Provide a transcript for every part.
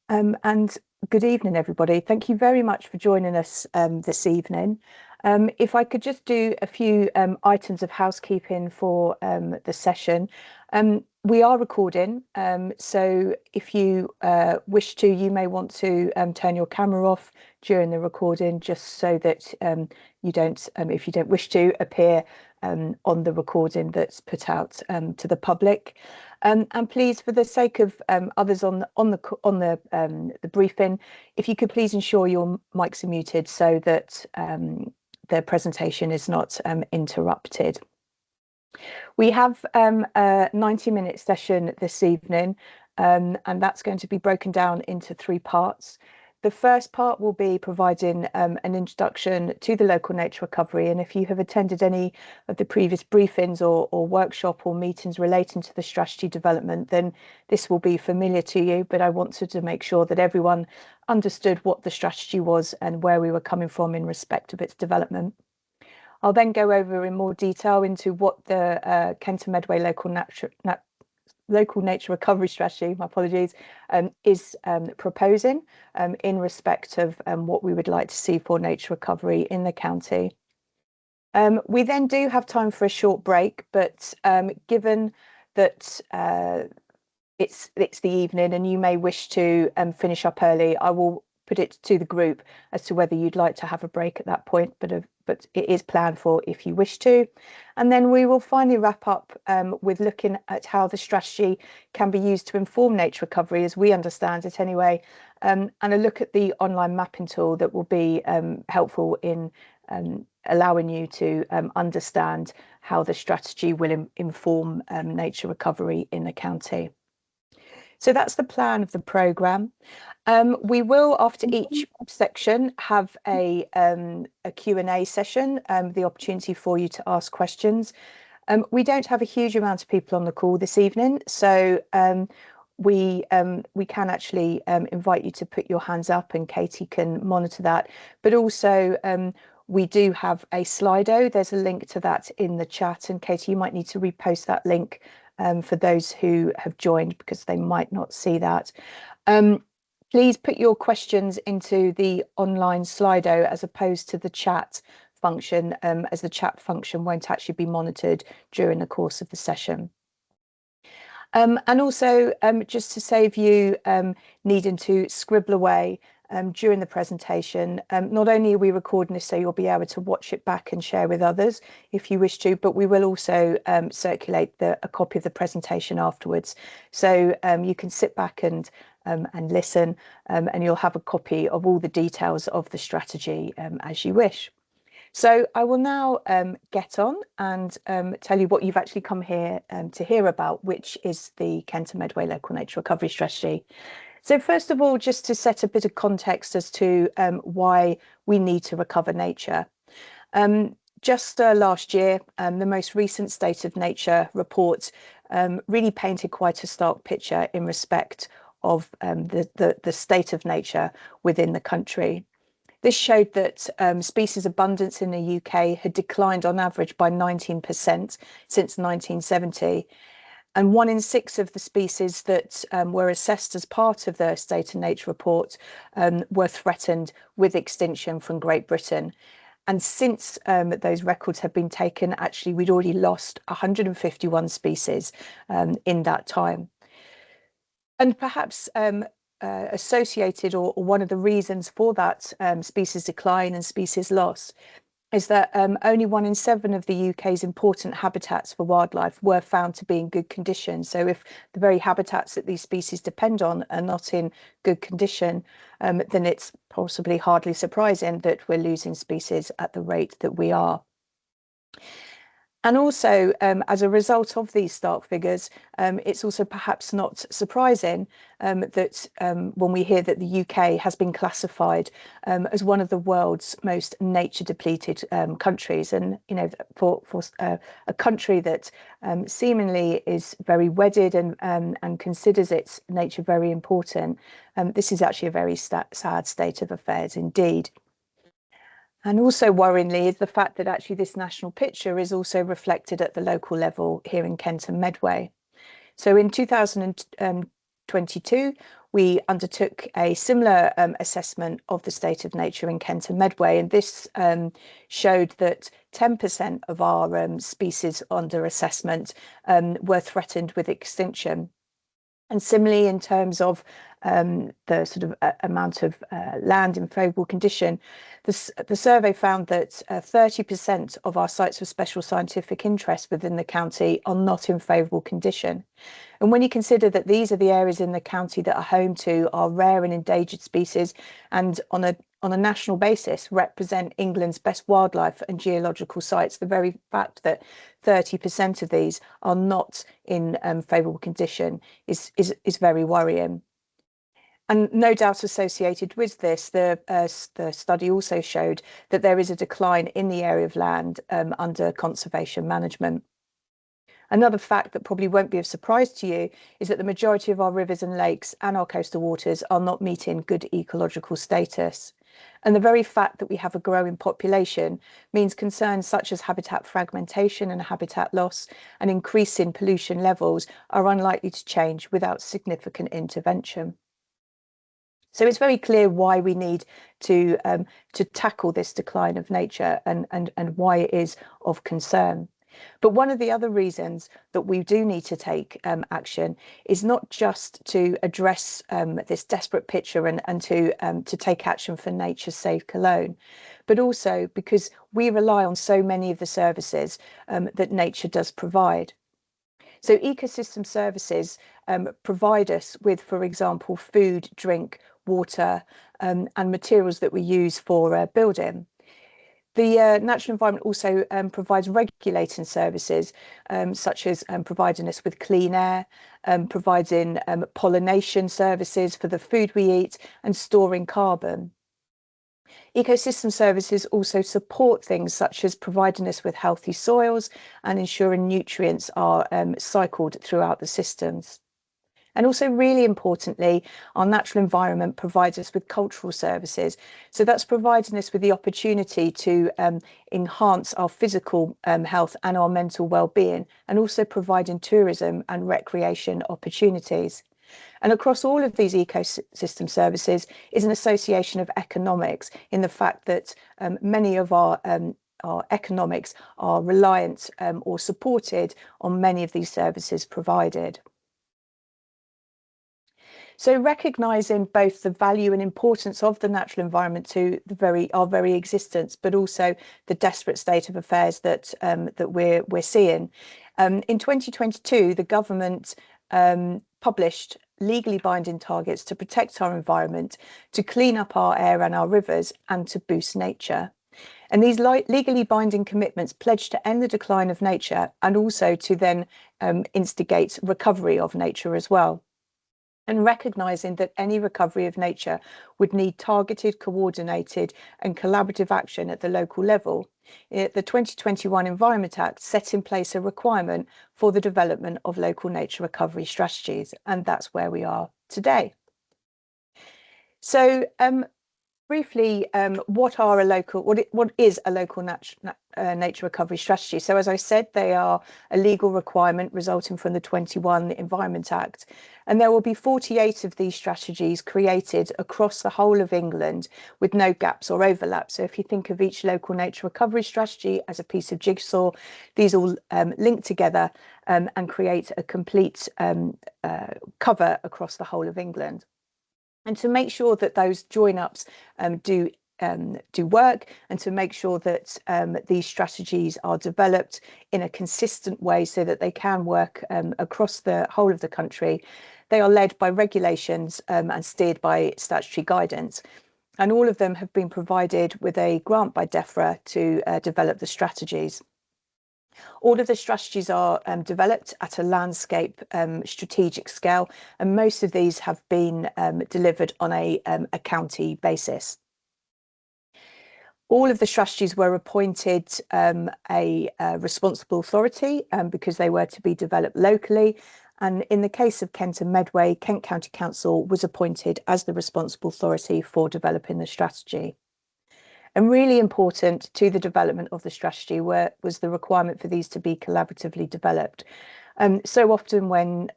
And good evening, everybody. Thank you very much for joining us this evening. If I could just do a few items of housekeeping for the session. We are recording, so if you wish to, you may want to turn your camera off during the recording, just so that you don't, if you don't wish to, appear on the recording that's put out to the public. And please, for the sake of others on the briefing, if you could please ensure your mics are muted so that the presentation is not interrupted. We have a 90-minute session this evening, and that's going to be broken down into 3 parts. The first part will be providing an introduction to the local nature recovery, and if you have attended any of the previous briefings or workshop or meetings relating to the strategy development, then this will be familiar to you, but I wanted to make sure that everyone understood what the strategy was and where we were coming from in respect of its development. I'll then go over in more detail into what the Kent and Medway local nature recovery strategy, my apologies, is proposing in respect of what we would like to see for nature recovery in the county. We then do have time for a short break, but given that it's the evening and you may wish to finish up early, I will put it to the group as to whether you'd like to have a break at that point, but it is planned for if you wish to. And then we will finally wrap up with looking at how the strategy can be used to inform nature recovery as we understand it anyway, and a look at the online mapping tool that will be helpful in allowing you to understand how the strategy will inform nature recovery in the county. So that's the plan of the programme. We will, after each section, have a Q&A session, the opportunity for you to ask questions. We don't have a huge amount of people on the call this evening, so we can actually invite you to put your hands up and Katie can monitor that. But also, we do have a Slido. There's a link to that in the chat, and Katie, you might need to repost that link for those who have joined because they might not see that. Please put your questions into the online Slido as opposed to the chat function, as the chat function won't actually be monitored during the course of the session. And also, just to save you needing to scribble away during the presentation, not only are we recording this so you'll be able to watch it back and share with others if you wish to, but we will also circulate a copy of the presentation afterwards. So you can sit back and listen, and you'll have a copy of all the details of the strategy as you wish. So I will now get on and tell you what you've actually come here to hear about, which is the Kent and Medway Local Nature Recovery Strategy. So first of all, just to set a bit of context as to why we need to recover nature. Just last year, the most recent State of Nature report really painted quite a stark picture in respect of the state of nature within the country. This showed that species abundance in the UK had declined on average by 19% since 1970. And 1 in 6 of the species that were assessed as part of the State of Nature report were threatened with extinction from Great Britain. And since those records have been taken, actually, we'd already lost 151 species in that time. And perhaps associated or one of the reasons for that species decline and species loss is that only 1 in 7 of the UK's important habitats for wildlife were found to be in good condition. So if the very habitats that these species depend on are not in good condition, then it's possibly hardly surprising that we're losing species at the rate that we are. And also, as a result of these stark figures, it's also perhaps not surprising that when we hear that the UK has been classified as one of the world's most nature depleted countries. And, you know, for a country that seemingly is very wedded and considers its nature very important, this is actually a very sad state of affairs indeed. And also worryingly is the fact that actually this national picture is also reflected at the local level here in Kent and Medway. So in 2022, we undertook a similar assessment of the state of nature in Kent and Medway, and this showed that 10% of our species under assessment were threatened with extinction. And similarly, in terms of the sort of amount of land in favourable condition, the survey found that 30% of our sites of special scientific interest within the county are not in favourable condition. And when you consider that these are the areas in the county that are home to our rare and endangered species, and on a national basis represent England's best wildlife and geological sites, the very fact that 30% of these are not in favourable condition is very worrying. And no doubt associated with this, the study also showed that there is a decline in the area of land under conservation management. Another fact that probably won't be of surprise to you is that the majority of our rivers and lakes and our coastal waters are not meeting good ecological status. And the very fact that we have a growing population means concerns such as habitat fragmentation and habitat loss and increasing pollution levels are unlikely to change without significant intervention. So it's very clear why we need to tackle this decline of nature and why it is of concern. But one of the other reasons that we do need to take action is not just to address this desperate picture and to take action for nature's sake alone, but also because we rely on so many of the services that nature does provide. So ecosystem services provide us with, for example, food, drink, water, and materials that we use for building. The natural environment also provides regulating services, such as providing us with clean air, providing pollination services for the food we eat, and storing carbon. Ecosystem services also support things such as providing us with healthy soils and ensuring nutrients are cycled throughout the systems. And also, really importantly, our natural environment provides us with cultural services. So that's providing us with the opportunity to enhance our physical health and our mental well-being, and also providing tourism and recreation opportunities. And across all of these ecosystem services is an association of economics, in the fact that many of our economics are reliant or supported on many of these services provided. So recognising both the value and importance of the natural environment to our very existence, but also the desperate state of affairs that we're seeing. In 2022, the government published legally binding targets to protect our environment, to clean up our air and our rivers, and to boost nature. And these legally binding commitments pledge to end the decline of nature and also to then instigate recovery of nature as well. And recognising that any recovery of nature would need targeted, coordinated and collaborative action at the local level, the 2021 Environment Act set in place a requirement for the development of local nature recovery strategies, and that's where we are today. So briefly, what is a local nature recovery strategy? So as I said, they are a legal requirement resulting from the 21 Environment Act, and there will be 48 of these strategies created across the whole of England with no gaps or overlap. So if you think of each local nature recovery strategy as a piece of jigsaw, these all link together and create a complete cover across the whole of England. And to make sure that those join-ups do work, and to make sure that these strategies are developed in a consistent way so that they can work across the whole of the country, they are led by regulations and steered by statutory guidance. And all of them have been provided with a grant by DEFRA to develop the strategies. All of the strategies are developed at a landscape strategic scale, and most of these have been delivered on a county basis. All of the strategies were appointed a responsible authority because they were to be developed locally. And in the case of Kent and Medway, Kent County Council was appointed as the responsible authority for developing the strategy. And really important to the development of the strategy was the requirement for these to be collaboratively developed. So often when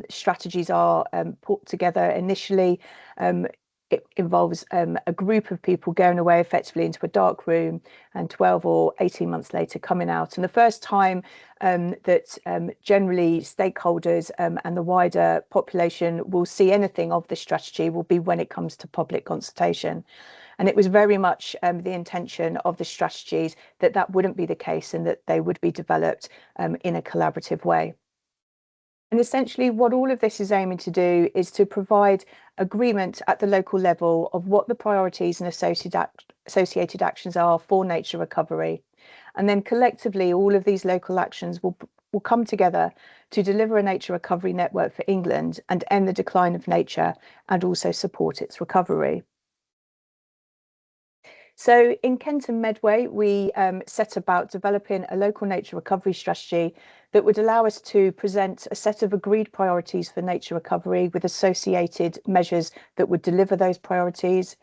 strategies are put together initially, it involves a group of people going away effectively into a dark room and 12 or 18 months later coming out. And the first time that generally stakeholders and the wider population will see anything of the strategy will be when it comes to public consultation. And it was very much the intention of the strategies that that wouldn't be the case and that they would be developed in a collaborative way. And essentially what all of this is aiming to do is to provide agreement at the local level of what the priorities and associated actions are for nature recovery. And then collectively, all of these local actions will come together to deliver a nature recovery network for England and end the decline of nature and also support its recovery. So in Kent and Medway, we set about developing a local nature recovery strategy that would allow us to present a set of agreed priorities for nature recovery with associated measures that would deliver those priorities,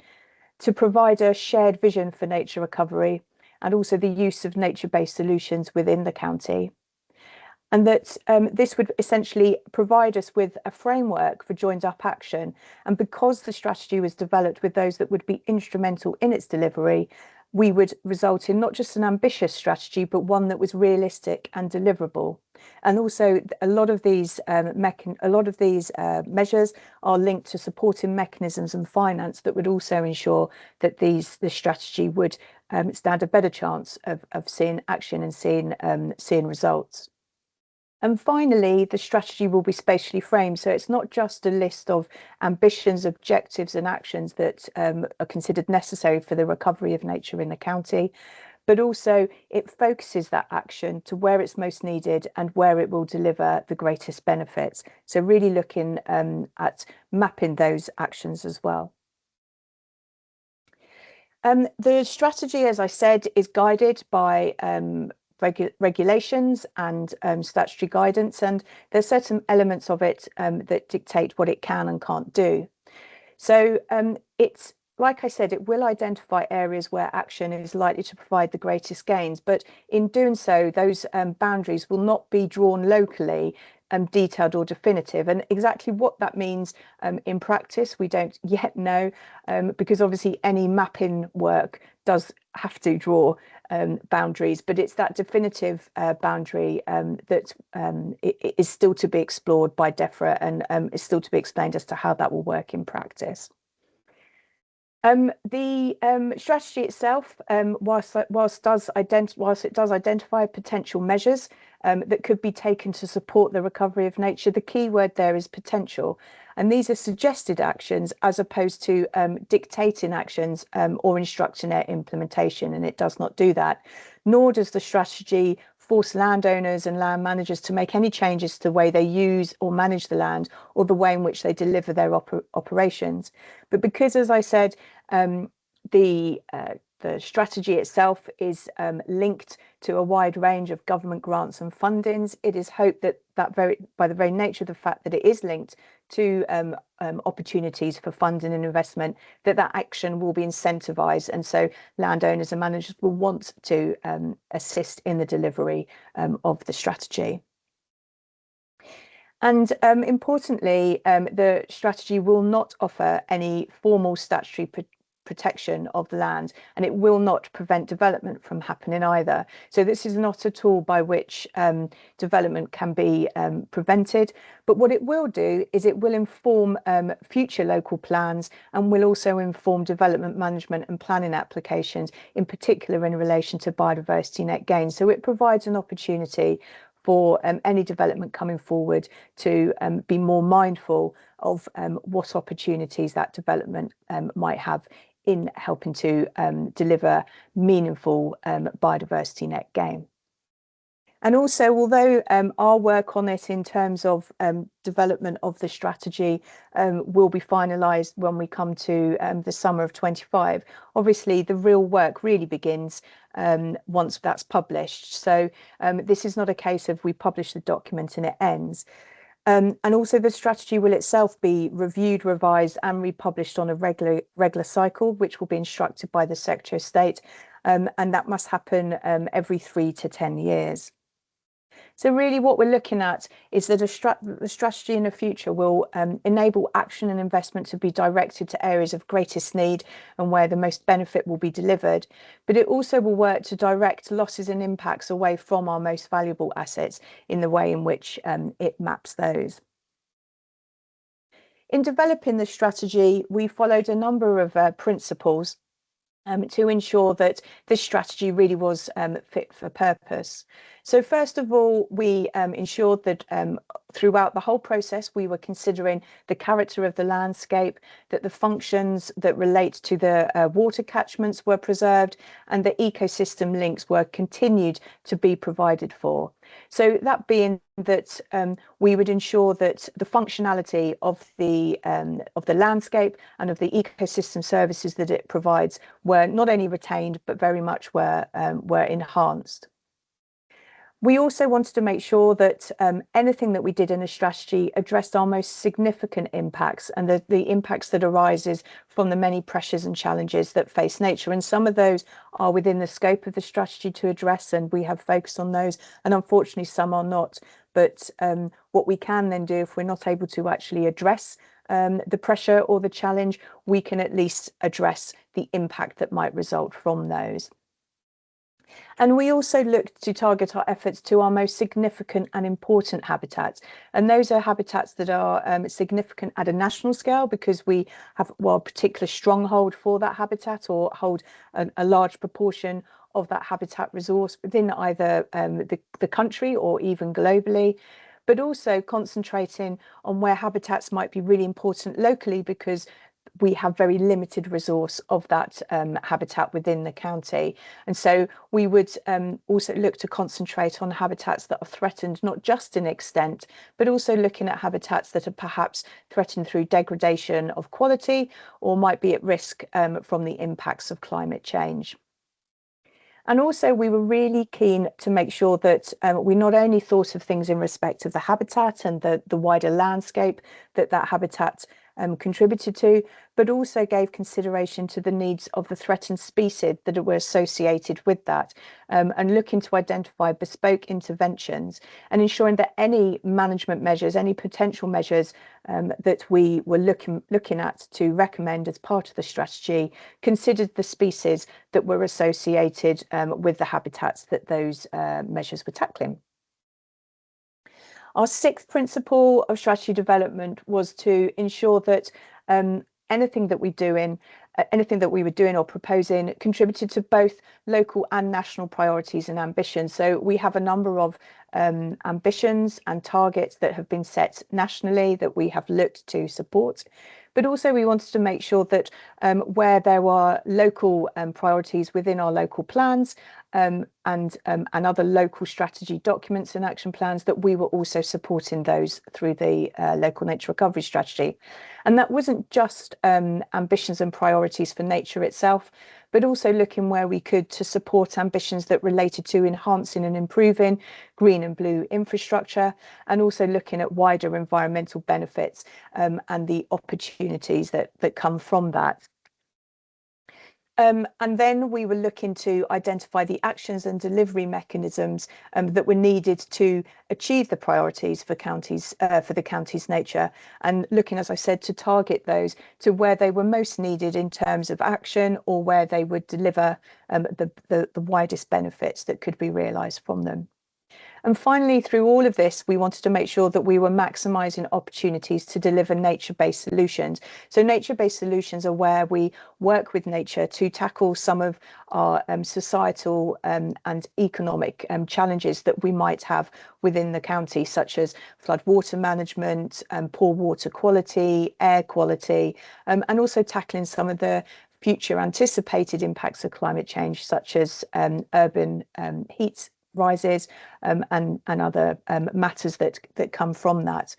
to provide a shared vision for nature recovery, and also the use of nature-based solutions within the county. And that this would essentially provide us with a framework for joined up action. And because the strategy was developed with those that would be instrumental in its delivery, we would result in not just an ambitious strategy, but one that was realistic and deliverable. And also a lot of these measures are linked to supporting mechanisms and finance that would also ensure that the strategy would stand a better chance of seeing action and seeing results. And finally, the strategy will be spatially framed. So it's not just a list of ambitions, objectives and actions that are considered necessary for the recovery of nature in the county, but also it focuses that action to where it's most needed and where it will deliver the greatest benefits. So really looking at mapping those actions as well. The strategy, as I said, is guided by regulations and statutory guidance, and there's certain elements of it that dictate what it can and can't do. So it's, like I said, it will identify areas where action is likely to provide the greatest gains, but in doing so, those boundaries will not be drawn locally, detailed or definitive. And exactly what that means in practice, we don't yet know, because obviously any mapping work does have to draw boundaries, but it's that definitive boundary that is still to be explored by DEFRA and is still to be explained as to how that will work in practice. The strategy itself, whilst it does identify potential measures that could be taken to support the recovery of nature, the key word there is potential. And these are suggested actions as opposed to dictating actions or instructing their implementation. And it does not do that, nor does the strategy force landowners and land managers to make any changes to the way they use or manage the land or the way in which they deliver their operations. But because, as I said, the strategy itself is linked to a wide range of government grants and fundings, it is hoped that by the very nature of the fact that it is linked to opportunities for funding and investment, that action will be incentivized, and so landowners and managers will want to assist in the delivery of the strategy. And importantly, the strategy will not offer any formal statutory protection of the land, and it will not prevent development from happening either. So this is not a tool by which development can be prevented, but what it will do is it will inform future local plans and will also inform development management and planning applications, in particular in relation to biodiversity net gain. So it provides an opportunity for any development coming forward to be more mindful of what opportunities that development might have in helping to deliver meaningful biodiversity net gain. And also, although our work on it in terms of development of the strategy will be finalised when we come to the summer of 25, obviously the real work really begins once that's published. So this is not a case of we publish the document and it ends. And also the strategy will itself be reviewed, revised and republished on a regular cycle, which will be instructed by the Secretary of State. And that must happen every 3 to 10 years. So really what we're looking at is that the strategy in the future will enable action and investment to be directed to areas of greatest need and where the most benefit will be delivered. But it also will work to direct losses and impacts away from our most valuable assets in the way in which it maps those. In developing the strategy, we followed a number of principles to ensure that this strategy really was fit for purpose. So first of all, we ensured that throughout the whole process, we were considering the character of the landscape, that the functions that relate to the water catchments were preserved, and the ecosystem links were continued to be provided for. So that being that we would ensure that the functionality of the landscape and of the ecosystem services that it provides were not only retained but very much were enhanced. We also wanted to make sure that anything that we did in the strategy addressed our most significant impacts and the impacts that arises from the many pressures and challenges that face nature. And some of those are within the scope of the strategy to address, and we have focused on those. And unfortunately, some are not. But what we can then do, if we're not able to actually address the pressure or the challenge, we can at least address the impact that might result from those. And we also looked to target our efforts to our most significant and important habitats. And those are habitats that are significant at a national scale because we have a particular stronghold for that habitat or hold a large proportion of that habitat resource within either the country or even globally, but also concentrating on where habitats might be really important locally because we have very limited resource of that habitat within the county. And so we would also look to concentrate on habitats that are threatened, not just in extent, but also looking at habitats that are perhaps threatened through degradation of quality or might be at risk from the impacts of climate change. And also we were really keen to make sure that we not only thought of things in respect of the habitat and the wider landscape that habitat contributed to, but also gave consideration to the needs of the threatened species that were associated with that, and looking to identify bespoke interventions and ensuring that any management measures, any potential measures that we were looking at to recommend as part of the strategy considered the species that were associated with the habitats that those measures were tackling. Our sixth principle of strategy development was to ensure that anything that we were doing or proposing contributed to both local and national priorities and ambitions. So we have a number of ambitions and targets that have been set nationally that we have looked to support. But also we wanted to make sure that where there were local priorities within our local plans and other local strategy documents and action plans, that we were also supporting those through the local nature recovery strategy. And that wasn't just ambitions and priorities for nature itself, but also looking where we could to support ambitions that related to enhancing and improving green and blue infrastructure, and also looking at wider environmental benefits and the opportunities that come from that. And then we were looking to identify the actions and delivery mechanisms that were needed to achieve the priorities for the county's nature, and looking, as I said, to target those to where they were most needed in terms of action or where they would deliver the widest benefits that could be realised from them. And finally, through all of this, we wanted to make sure that we were maximising opportunities to deliver nature-based solutions. So nature-based solutions are where we work with nature to tackle some of our societal and economic challenges that we might have within the county, such as flood water management, poor water quality, air quality, and also tackling some of the future anticipated impacts of climate change, such as urban heat rises and other matters that come from that.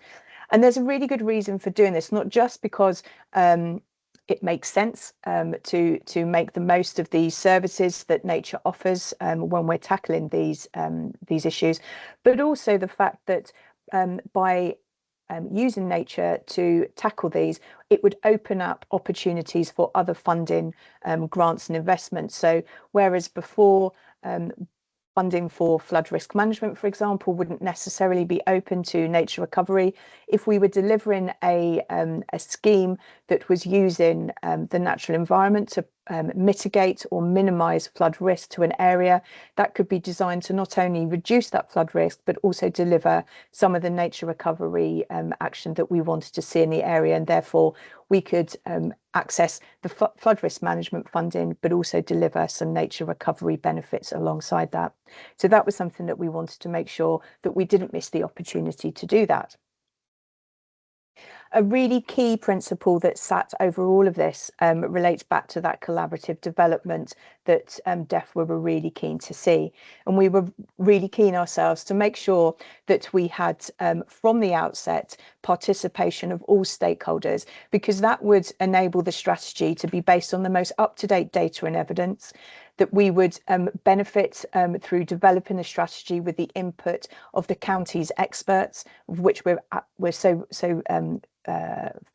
And there's a really good reason for doing this, not just because it makes sense to make the most of these services that nature offers when we're tackling these issues, but also the fact that by using nature to tackle these, it would open up opportunities for other funding, grants and investments. So whereas before funding for flood risk management, for example, wouldn't necessarily be open to nature recovery. If we were delivering a scheme that was using the natural environment to mitigate or minimise flood risk to an area, that could be designed to not only reduce that flood risk, but also deliver some of the nature recovery action that we wanted to see in the area. And therefore, we could access the flood risk management funding, but also deliver some nature recovery benefits alongside that. So that was something that we wanted to make sure that we didn't miss the opportunity to do that. A really key principle that sat over all of this relates back to that collaborative development that DEF were really keen to see. And we were really keen ourselves to make sure that we had, from the outset, participation of all stakeholders, because that would enable the strategy to be based on the most up-to-date data and evidence, that we would benefit through developing a strategy with the input of the county's experts, of which we're so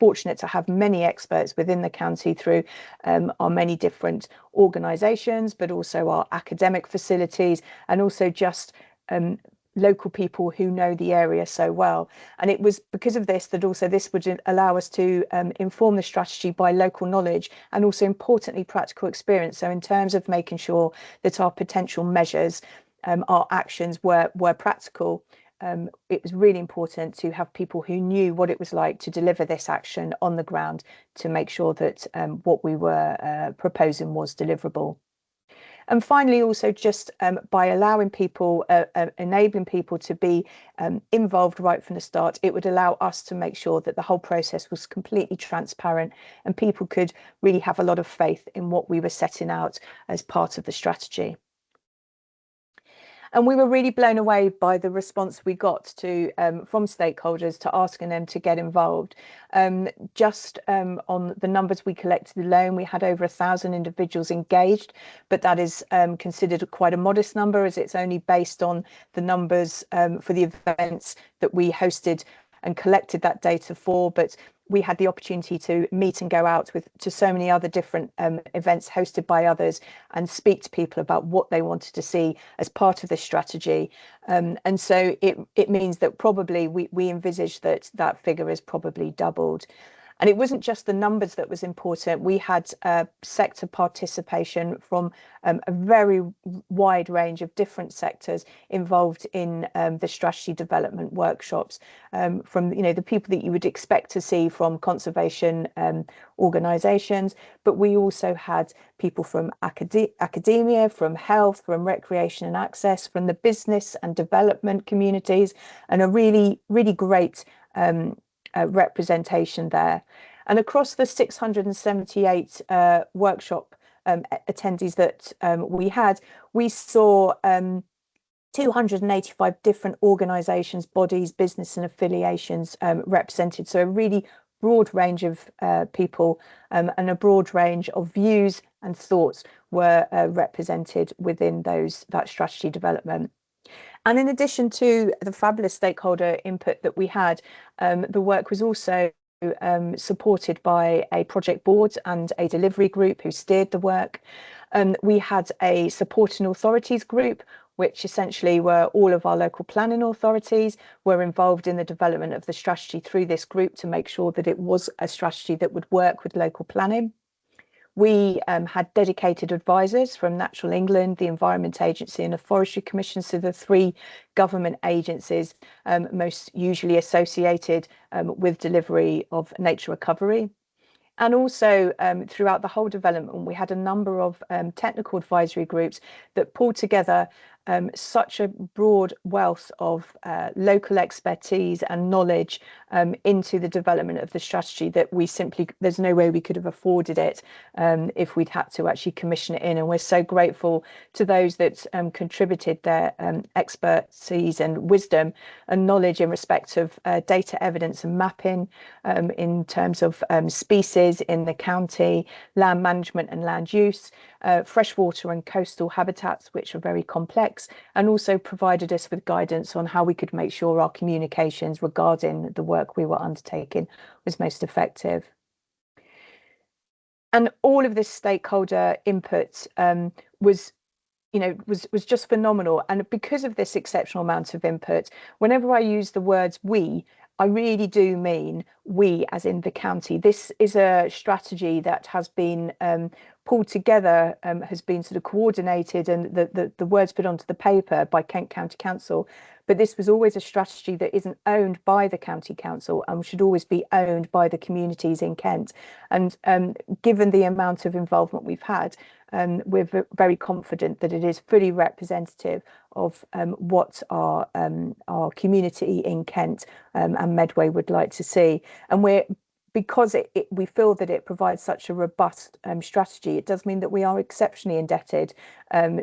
fortunate to have many experts within the county through our many different organisations, but also our academic facilities, and also just local people who know the area so well. And it was because of this that also this would allow us to inform the strategy by local knowledge and also importantly practical experience. So in terms of making sure that our potential measures, our actions were practical, it was really important to have people who knew what it was like to deliver this action on the ground to make sure that what we were proposing was deliverable. And finally, also just by allowing people, enabling people to be involved right from the start, it would allow us to make sure that the whole process was completely transparent and people could really have a lot of faith in what we were setting out as part of the strategy. And we were really blown away by the response we got to from stakeholders to asking them to get involved. Just on the numbers we collected alone, we had over 1,000 individuals engaged, but that is considered quite a modest number as it's only based on the numbers for the events that we hosted and collected that data for. But we had the opportunity to meet and go out to so many other different events hosted by others and speak to people about what they wanted to see as part of this strategy. And so it means that probably we envisage that figure is probably doubled. And it wasn't just the numbers that was important. We had sector participation from a very wide range of different sectors involved in the strategy development workshops, from the people that you would expect to see from conservation organisations, but we also had people from academia, from health, from recreation and access, from the business and development communities, and a really, really great representation there. And across the 678 workshop attendees that we had, we saw 285 different organisations, bodies, business and affiliations represented. So a really broad range of people and a broad range of views and thoughts were represented within that strategy development. And in addition to the fabulous stakeholder input that we had, the work was also supported by a project board and a delivery group who steered the work. We had a supporting authorities group, which essentially were all of our local planning authorities were involved in the development of the strategy through this group to make sure that it was a strategy that would work with local planning. We had dedicated advisors from Natural England, the Environment Agency and the Forestry Commission, so the three government agencies most usually associated with delivery of nature recovery. And also throughout the whole development, we had a number of technical advisory groups that pulled together such a broad wealth of local expertise and knowledge into the development of the strategy that there's no way we could have afforded it if we'd had to actually commission it in. And we're so grateful to those that contributed their expertise and wisdom and knowledge in respect of data evidence and mapping in terms of species in the county, land management and land use, freshwater and coastal habitats, which are very complex, and also provided us with guidance on how we could make sure our communications regarding the work we were undertaking was most effective. And all of this stakeholder input was was just phenomenal. And because of this exceptional amount of input, whenever I use the words we, I really do mean we, as in the county. This is a strategy that has been pulled together, has been sort of coordinated, and the words put onto the paper by Kent County Council. But this was always a strategy that isn't owned by the county council and should always be owned by the communities in Kent. And given the amount of involvement we've had, we're very confident that it is fully representative of what our community in Kent and Medway would like to see. And because we feel that it provides such a robust strategy, it does mean that we are exceptionally indebted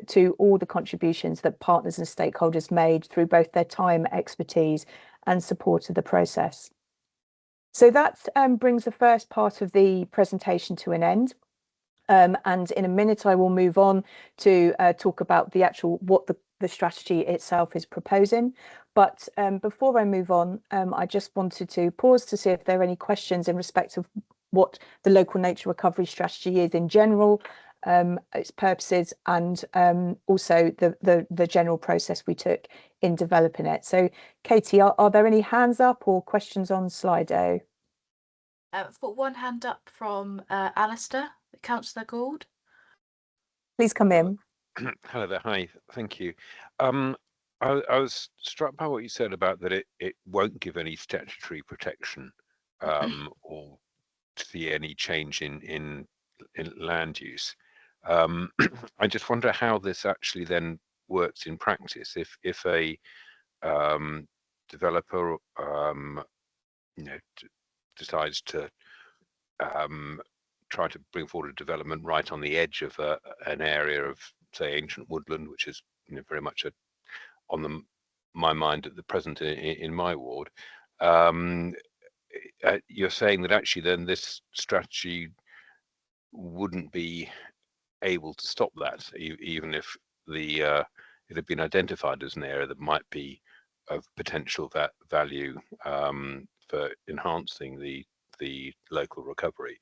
to all the contributions that partners and stakeholders made through both their time, expertise and support of the process. So that brings the first part of the presentation to an end. And in a minute, I will move on to talk about the actual what the strategy itself is proposing. But before I move on, I just wanted to pause to see if there are any questions in respect of what the local nature recovery strategy is in general, its purposes, and also the general process we took in developing it. So, Katie, are there any hands up or questions on Slido? I've got one hand up from Alistair, Councillor Gould. Please come in. Hello there. Hi. Thank you. I was struck by what you said about that it won't give any statutory protection or see any change in land use. I just wonder how this actually then works in practice. If a developer decides to try to bring forward a development right on the edge of an area of, say, ancient woodland, which is very much on my mind at the present in my ward. You're saying that actually then this strategy wouldn't be able to stop that, even if it had been identified as an area that might be of potential value for enhancing the local recovery.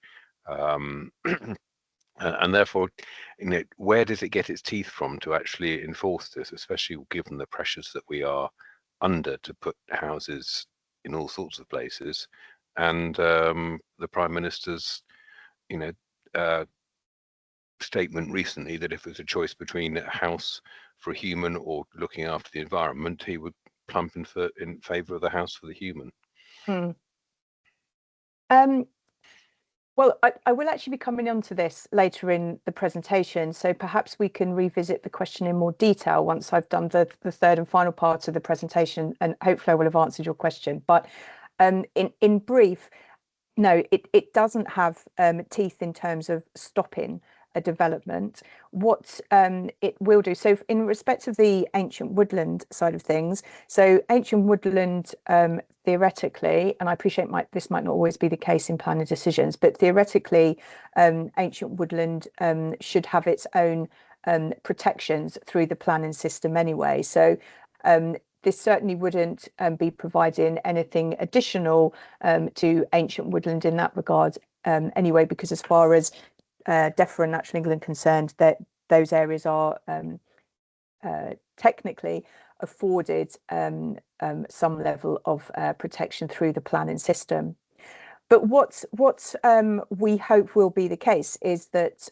And therefore, where does it get its teeth from to actually enforce this, especially given the pressures that we are under to put houses in all sorts of places, and the Prime Minister's statement recently that if there's a choice between a house for a human or looking after the environment, he would plump in favour of the house for the human. Well, I will actually be coming on to this later in the presentation, so perhaps we can revisit the question in more detail once I've done the third and final part of the presentation, and hopefully I will have answered your question. But in brief, no, it doesn't have teeth in terms of stopping a development. What it will do, so in respect of the ancient woodland side of things, so ancient woodland theoretically, and I appreciate this might not always be the case in planning decisions, but theoretically ancient woodland should have its own protections through the planning system anyway. So this certainly wouldn't be providing anything additional to ancient woodland in that regard anyway, because as far as DEFRA and Natural England concerned, that those areas are technically afforded some level of protection through the planning system. But what we hope will be the case is that,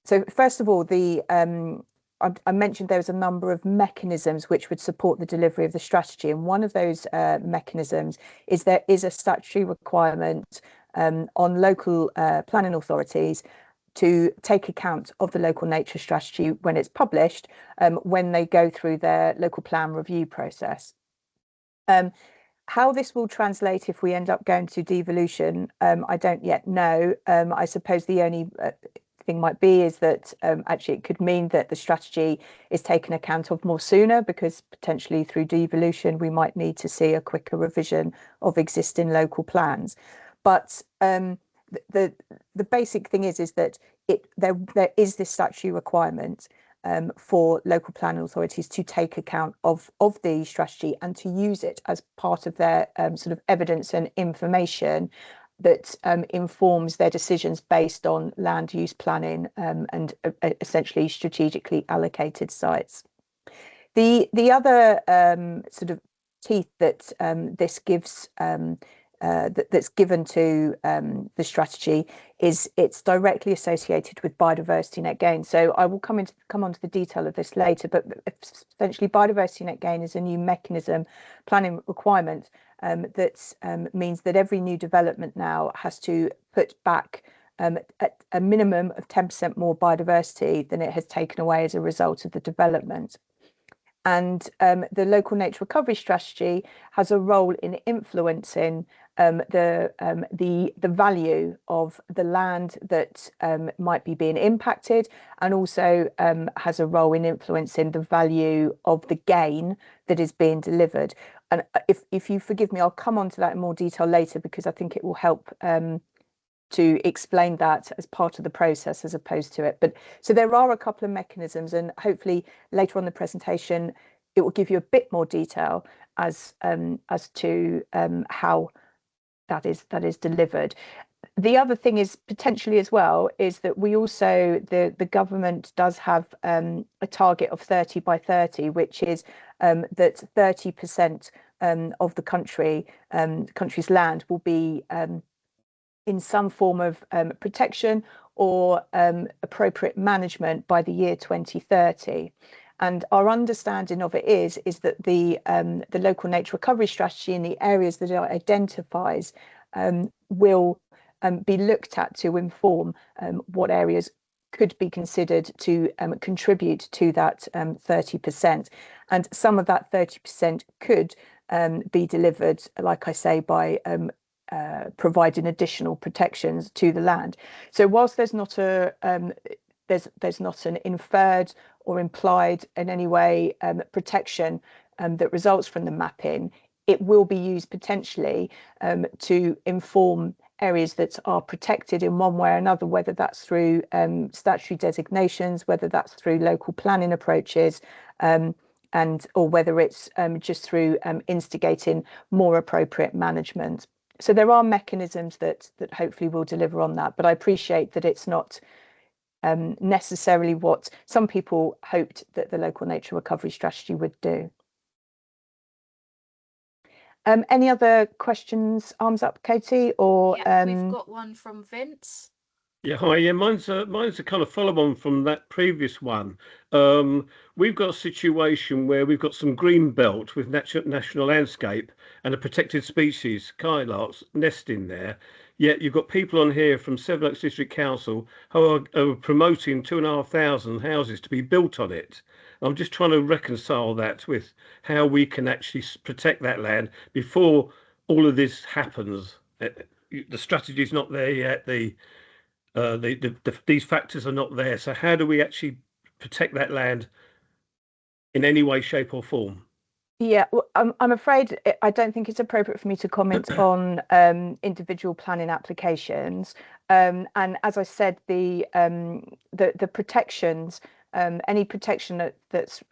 so first of all, I mentioned there was a number of mechanisms which would support the delivery of the strategy, and one of those mechanisms is there is a statutory requirement on local planning authorities to take account of the local nature strategy when it's published, when they go through their local plan review process. How this will translate if we end up going to devolution, I don't yet know. I suppose the only thing might be is that actually it could mean that the strategy is taken account of more sooner, because potentially through devolution we might need to see a quicker revision of existing local plans. But the basic thing is that there is this statutory requirement for local planning authorities to take account of the strategy and to use it as part of their sort of evidence and information that informs their decisions based on land use planning and essentially strategically allocated sites. The other sort of teeth that this gives that's given to the strategy is it's directly associated with biodiversity net gain. So I will come on to the detail of this later, but essentially biodiversity net gain is a new mechanism, planning requirement that means that every new development now has to put back a minimum of 10% more biodiversity than it has taken away as a result of the development. And the local nature recovery strategy has a role in influencing the value of the land that might be being impacted, and also has a role in influencing the value of the gain that is being delivered. And if you forgive me, I'll come on to that in more detail later, because I think it will help to explain that as part of the process as opposed to it. But so there are a couple of mechanisms, and hopefully later on in the presentation it will give you a bit more detail as to how that is delivered. The other thing is potentially as well is that we also the government does have a target of 30 by 30, which is that 30% of the country's land will be in some form of protection or appropriate management by the year 2030. And our understanding of it is that the local nature recovery strategy in the areas that it identifies will be looked at to inform what areas could be considered to contribute to that 30%. And some of that 30% could be delivered, like I say, by providing additional protections to the land. So whilst there's not there's not an inferred or implied in any way protection that results from the mapping, it will be used potentially to inform areas that are protected in one way or another, whether that's through statutory designations, whether that's through local planning approaches, or whether it's just through instigating more appropriate management. So there are mechanisms that hopefully will deliver on that, but I appreciate that it's not necessarily what some people hoped that the local nature recovery strategy would do. Any other questions? Arms up, Katie, or yeah, we've got one from Vince. Yeah, hi. Yeah, mine's a kind of follow on from that previous one. We've got a situation where we've got some green belt with national landscape and a protected species, skylarks, nesting there. Yet you've got people on here from Sevenoaks District Council who are promoting 2,500 houses to be built on it. I'm just trying to reconcile that with how we can actually protect that land before all of this happens. The strategy's not there yet. These factors are not there. So how do we actually protect that land in any way, shape or form? Yeah, well, I'm afraid I don't think it's appropriate for me to comment on individual planning applications. And as I said, the protections, any protection that's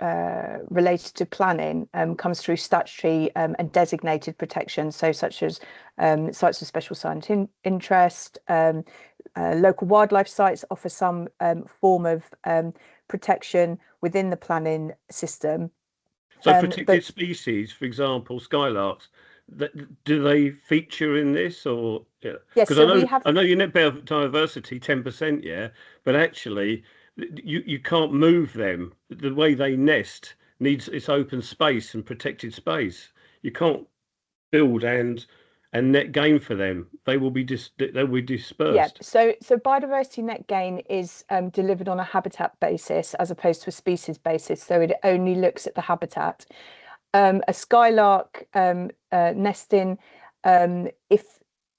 related to planning comes through statutory and designated protections, so such as sites of special scientific interest. Local wildlife sites offer some form of protection within the planning system. So protected species, for example, skylarks, do they feature in this, or yes? Because So I know your net biodiversity 10%, yeah, but actually you can't move them. The way they nest needs its open space and protected space. You can't build and net gain for them. They will be dispersed. Yeah, so biodiversity net gain is delivered on a habitat basis as opposed to a species basis, so it only looks at the habitat. A skylark nesting,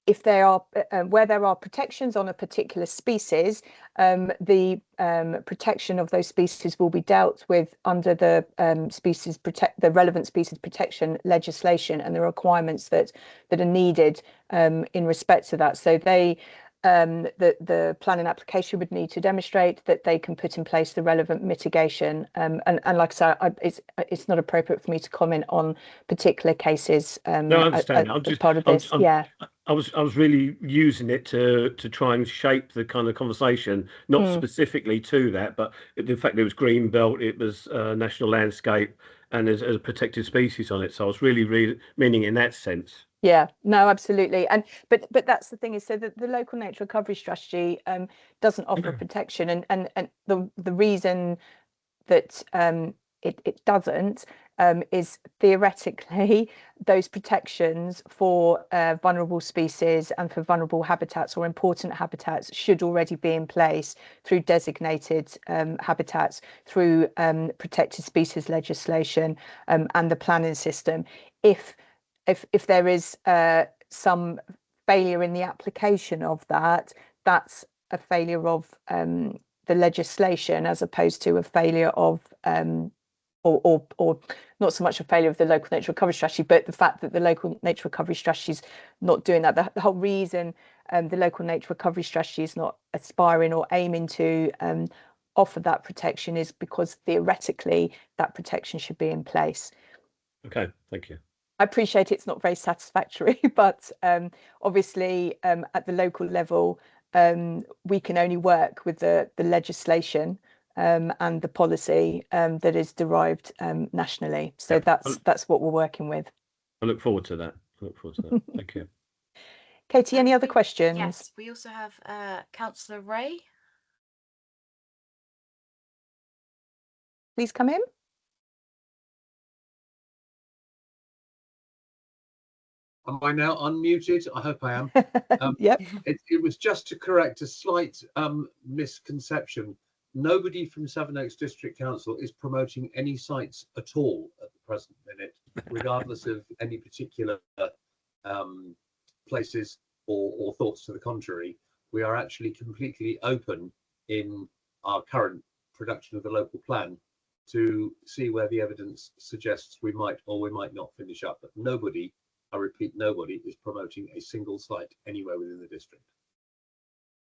if they are where there are protections on a particular species, the protection of those species will be dealt with under the relevant species protection legislation and the requirements that are needed in respect to that. So the planning application would need to demonstrate that they can put in place the relevant mitigation. And like I said, it's not appropriate for me to comment on particular cases. No, I understand. As part of this. Yeah. I was really using it to try and shape the kind of conversation, not specifically to that, but the fact it was green belt, it was national landscape, and there's a protected species on it. So I was really meaning in that sense. Yeah, no, absolutely. And but that's the thing, is so that the local nature recovery strategy doesn't offer protection, and the reason that it doesn't is theoretically those protections for vulnerable species and for vulnerable habitats or important habitats should already be in place through designated habitats, through protected species legislation and the planning system. If there is some failure in the application of that, that's a failure of the legislation, as opposed to a failure of or not so much a failure of the local nature recovery strategy, but the fact that the local nature recovery strategy is not doing that. The whole reason the local nature recovery strategy is not aspiring or aiming to offer that protection is because theoretically that protection should be in place. Okay, thank you. I appreciate it's not very satisfactory, but obviously at the local level, we can only work with the legislation and the policy that is derived nationally. So Yeah. that's what we're working with. I look forward to that. Thank you. Katie, any other questions? Yes, we also have Councillor Ray. Please come in. Am I now unmuted? I hope I am. Yep. It was just to correct a slight misconception. Nobody from Sevenoaks District Council is promoting any sites at all at the present minute, regardless of any particular places or thoughts to the contrary. We are actually completely open in our current production of the local plan to see where the evidence suggests we might or we might not finish up. But nobody, I repeat, nobody is promoting a single site anywhere within the district.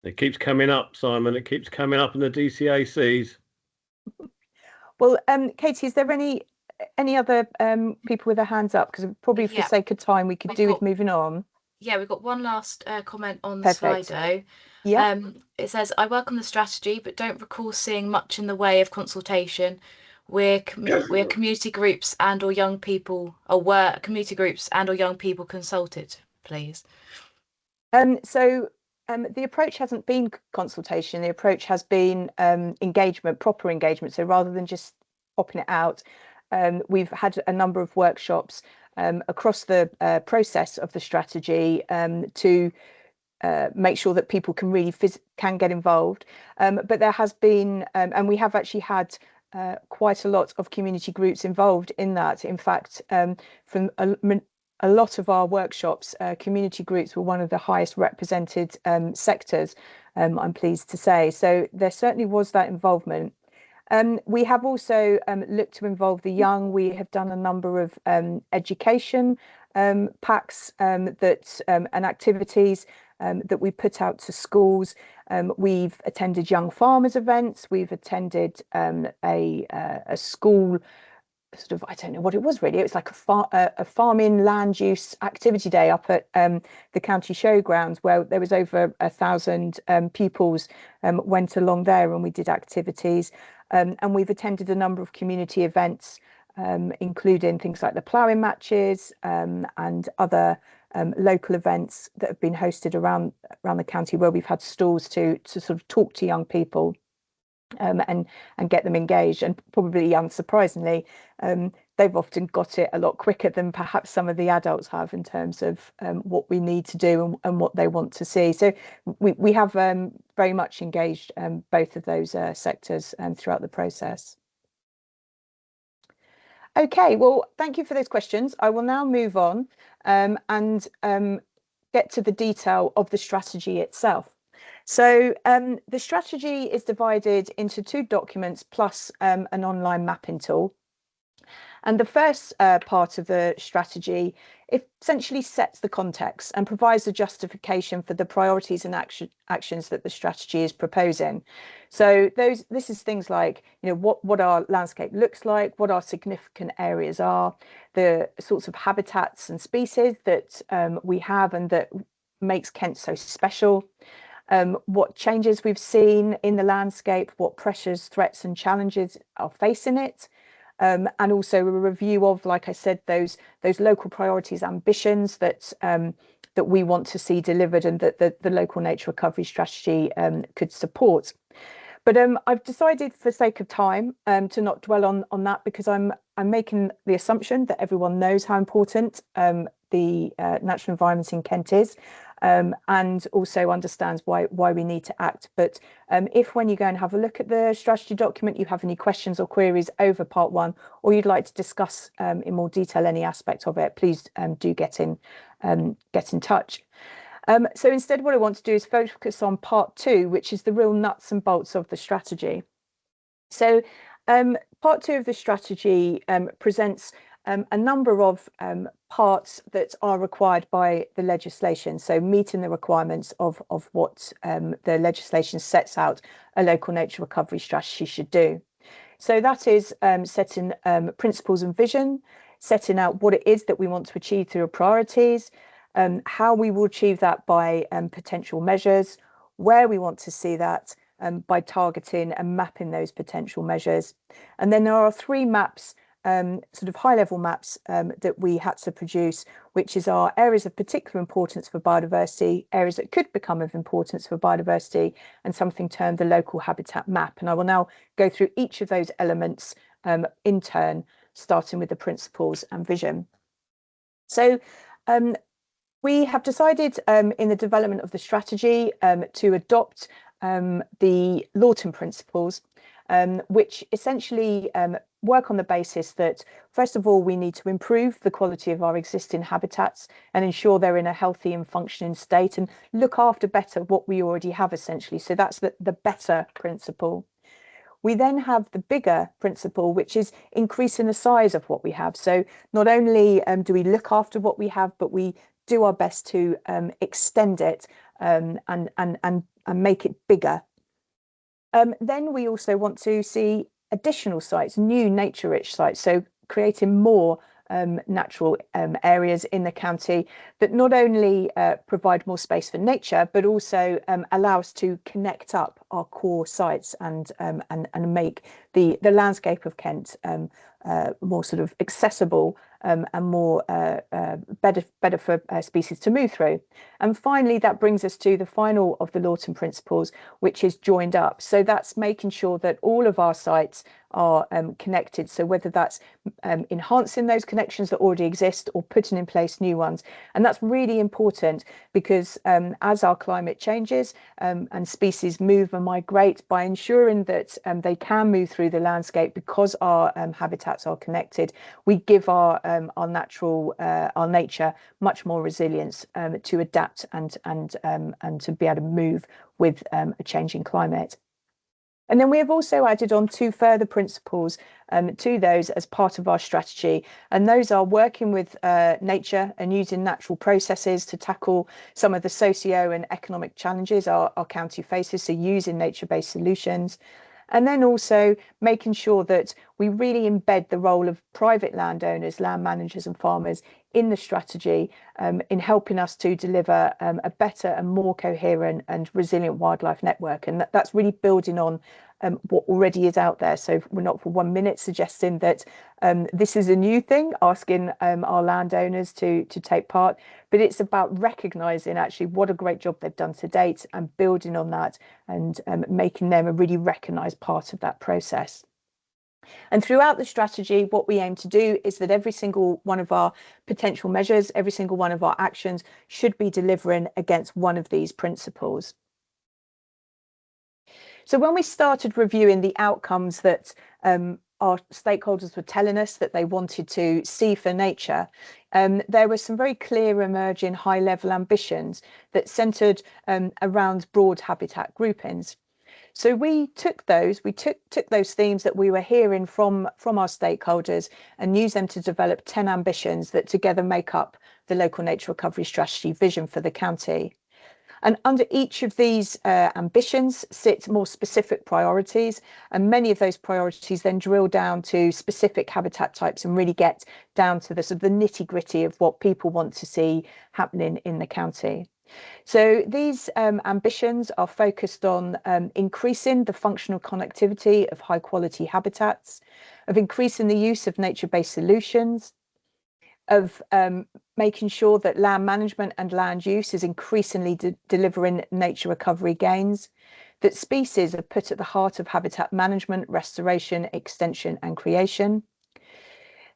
It keeps coming up, Simon. It keeps coming up in the DCACs. Well, Katie, is there any other people with their hands up? Because probably for sake of time, we could do with moving on. Yeah, we've got one last comment on the Perfect. Slido. Yeah. It says, I welcome the strategy, but don't recall seeing much in the way of consultation. We're community groups and or young people, or were community groups and or young people consulted, please? So the approach hasn't been consultation. The approach has been engagement, proper engagement. So rather than just popping it out, we've had a number of workshops across the process of the strategy to make sure that people can really can get involved. But there has been, and we have actually had quite a lot of community groups involved in that. In fact, from a lot of our workshops, community groups were one of the highest represented sectors, I'm pleased to say. So there certainly was that involvement. We have also looked to involve the young. We have done a number of education packs and activities that we put out to schools. We've attended young farmers events. We've attended a school sort of, I don't know what it was really. It was like a farming land use activity day up at the county showgrounds, where there was over 1,000 pupils went along there, and we did activities. And we've attended a number of community events, including things like the ploughing matches and other local events that have been hosted around the county, where we've had stalls to sort of talk to young people and get them engaged. And probably unsurprisingly, they've often got it a lot quicker than perhaps some of the adults have in terms of what we need to do and what they want to see. So we have very much engaged both of those sectors throughout the process. Okay, well, thank you for those questions. I will now move on and get to the detail of the strategy itself. So the strategy is divided into 2 documents plus an online mapping tool. And the first part of the strategy, it essentially sets the context and provides a justification for the priorities and actions that the strategy is proposing. So this is things like, you know, what our landscape looks like, what our significant areas are, the sorts of habitats and species that we have and that makes Kent so special, what changes we've seen in the landscape, what pressures, threats and challenges are facing it, and also a review of, like I said, those local priorities, ambitions that that we want to see delivered and that the local nature recovery strategy could support. But I've decided, for sake of time, to not dwell on that, because I'm making the assumption that everyone knows how important the natural environment in Kent is, and also understands why we need to act. But if, when you go and have a look at the strategy document, you have any questions or queries over part 1, or you'd like to discuss in more detail any aspect of it, please do get in touch. So instead, what I want to do is focus on part 2, which is the real nuts and bolts of the strategy. So part 2 of the strategy presents a number of parts that are required by the legislation. So meeting the requirements of what the legislation sets out a local nature recovery strategy should do. So that is setting principles and vision, setting out what it is that we want to achieve through priorities, how we will achieve that by potential measures, where we want to see that by targeting and mapping those potential measures. And then there are 3 maps, sort of high-level maps that we had to produce, which is our areas of particular importance for biodiversity, areas that could become of importance for biodiversity, and something termed the local habitat map. And I will now go through each of those elements in turn, starting with the principles and vision. So we have decided in the development of the strategy to adopt the Lawton principles, which essentially work on the basis that, first of all, we need to improve the quality of our existing habitats and ensure they're in a healthy and functioning state, and look after better what we already have, essentially. So that's the better principle. We then have the bigger principle, which is increasing the size of what we have. So not only do we look after what we have, but we do our best to extend it and make it bigger. Then we also want to see additional sites, new nature-rich sites, so creating more natural areas in the county that not only provide more space for nature, but also allow us to connect up our core sites and make the landscape of Kent more sort of accessible and more better for species to move through. And finally, that brings us to the final of the Lawton principles, which is joined up. So that's making sure that all of our sites are connected. So whether that's enhancing those connections that already exist or putting in place new ones. And that's really important because as our climate changes and species move and migrate, by ensuring that they can move through the landscape because our habitats are connected, we give our nature much more resilience to adapt and to be able to move with a changing climate. And then we have also added on 2 further principles to those as part of our strategy. And those are working with nature and using natural processes to tackle some of the socio and economic challenges our county faces, so using nature-based solutions. And then also making sure that we really embed the role of private landowners, land managers and farmers in the strategy in helping us to deliver a better and more coherent and resilient wildlife network. And that's really building on what already is out there. So we're not for 1 minute suggesting that this is a new thing, asking our landowners to take part, but it's about recognising actually what a great job they've done to date and building on that and making them a really recognised part of that process. And throughout the strategy, what we aim to do is that every single one of our potential measures, every single one of our actions should be delivering against one of these principles. So when we started reviewing the outcomes that our stakeholders were telling us that they wanted to see for nature, there were some very clear emerging high-level ambitions that centred around broad habitat groupings. So we took those themes that we were hearing from our stakeholders and used them to develop 10 ambitions that together make up the local nature recovery strategy vision for the county. And under each of these ambitions sit more specific priorities, and many of those priorities then drill down to specific habitat types and really get down to the sort of the nitty-gritty of what people want to see happening in the county. So these ambitions are focused on increasing the functional connectivity of high quality habitats, of increasing the use of nature-based solutions, of making sure that land management and land use is increasingly delivering nature recovery gains, that species are put at the heart of habitat management, restoration, extension and creation,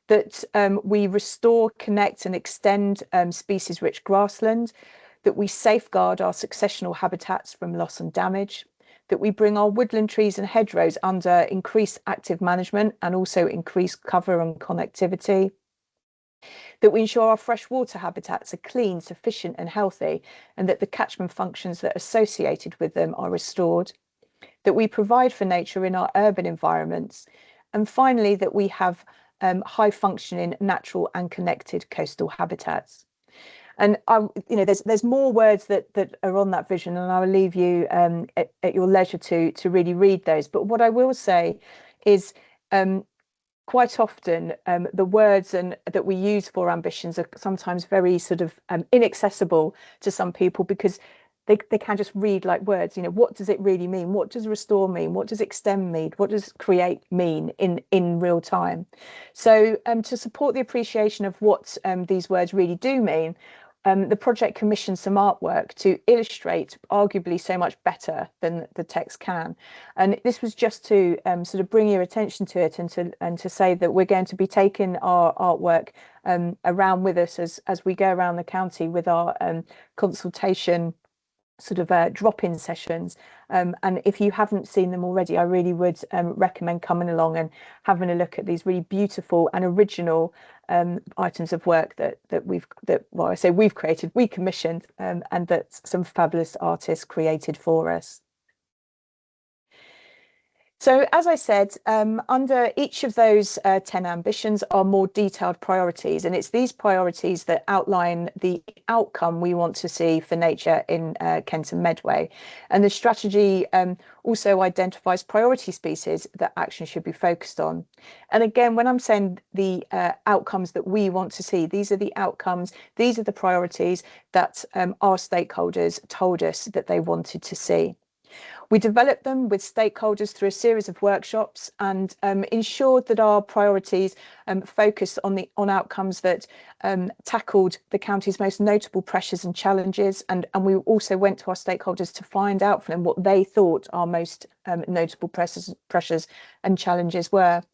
that we restore, connect and extend species-rich grassland, that we safeguard our successional habitats from loss and damage, that we bring our woodland trees and hedgerows under increased active management and also increased cover and connectivity, that we ensure our freshwater habitats are clean, sufficient and healthy, and that the catchment functions that are associated with them are restored, that we provide for nature in our urban environments, and finally that we have high functioning natural and connected coastal habitats. And there's more words that are on that vision, and I will leave you at your leisure to really read those. But what I will say is quite often the words that we use for ambitions are sometimes very sort of inaccessible to some people, because they can just read like words. What does it really mean? What does restore mean? What does extend mean? What does create mean in real time? So to support the appreciation of what these words really do mean, the project commissioned some artwork to illustrate arguably so much better than the text can. And this was just to sort of bring your attention to it and to say that we're going to be taking our artwork around with us as we go around the county with our consultation sort of drop-in sessions, and if you haven't seen them already, I really would recommend coming along and having a look at these really beautiful and original items of work that I say we've created, we commissioned, and that some fabulous artists created for us. So as I said, under each of those 10 ambitions are more detailed priorities, and it's these priorities that outline the outcome we want to see for nature in Kent and Medway. And the strategy also identifies priority species that action should be focused on. And again, when I'm saying the outcomes that we want to see, these are the outcomes, these are the priorities that our stakeholders told us that they wanted to see. We developed them with stakeholders through a series of workshops and ensured that our priorities focused on outcomes that tackled the county's most notable pressures and challenges. And we also went to our stakeholders to find out from them what they thought our most notable pressures and challenges were.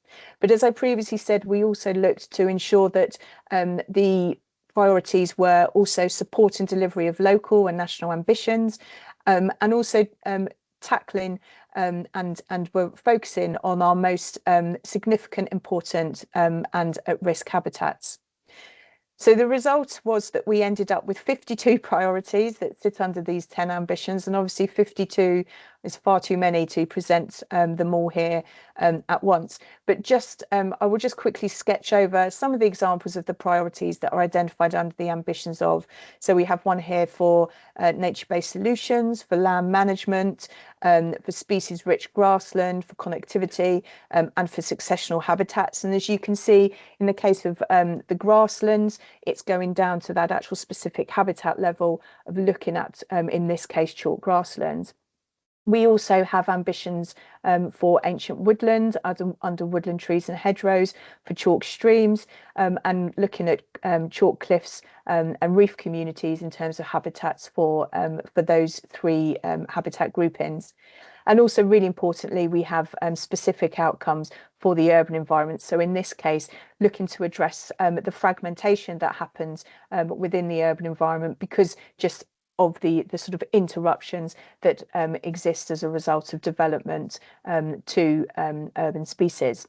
But as I previously said, we also looked to ensure that the priorities were also supporting delivery of local and national ambitions, and also tackling and we're focusing on our most significant, important and at-risk habitats. So the result was that we ended up with 52 priorities that sit under these 10 ambitions, and obviously 52 is far too many to present them all here at once. But just I will just quickly sketch over some of the examples of the priorities that are identified under the ambitions of. So we have one here for nature-based solutions, for land management, for species-rich grassland, for connectivity, and for successional habitats. And as you can see, in the case of the grasslands, it's going down to that actual specific habitat level of looking at, in this case, chalk grasslands. We also have ambitions for ancient woodland, under woodland trees and hedgerows, for chalk streams, and looking at chalk cliffs and reef communities in terms of habitats for those three habitat groupings. And also, really importantly, we have specific outcomes for the urban environment. So in this case, looking to address the fragmentation that happens within the urban environment, because just of the sort of interruptions that exist as a result of development to urban species.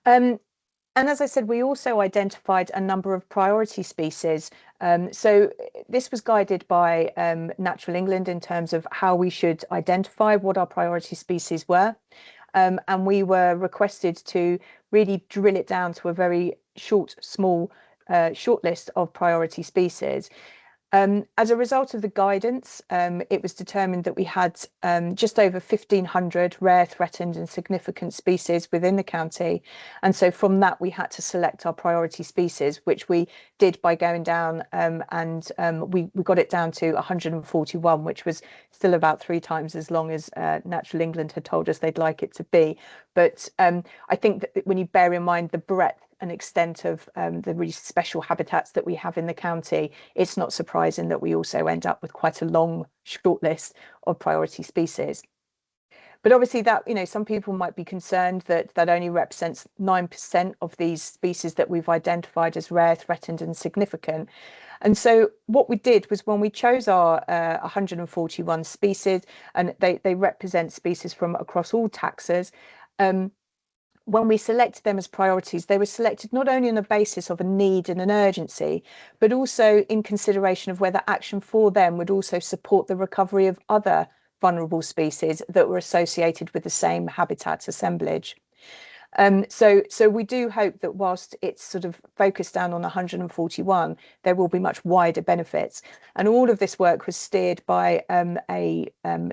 And as I said, we also identified a number of priority species. So this was guided by Natural England in terms of how we should identify what our priority species were. And we were requested to really drill it down to a very short list of priority species. As a result of the guidance, it was determined that we had just over 1,500 rare, threatened and significant species within the county. And so from that, we had to select our priority species, which we did by going down and we got it down to 141, which was still about 3 times as long as Natural England had told us they'd like it to be. But I think that when you bear in mind the breadth and extent of the really special habitats that we have in the county, it's not surprising that we also end up with quite a long shortlist of priority species. But obviously that, you know, some people might be concerned that that only represents 9% of these species that we've identified as rare, threatened and significant. And so what we did was, when we chose our 141 species, and they represent species from across all taxas, when we selected them as priorities, they were selected not only on the basis of a need and an urgency, but also in consideration of whether action for them would also support the recovery of other vulnerable species that were associated with the same habitat assemblage. So we do hope that whilst it's sort of focused down on 141, there will be much wider benefits. And all of this work was steered by a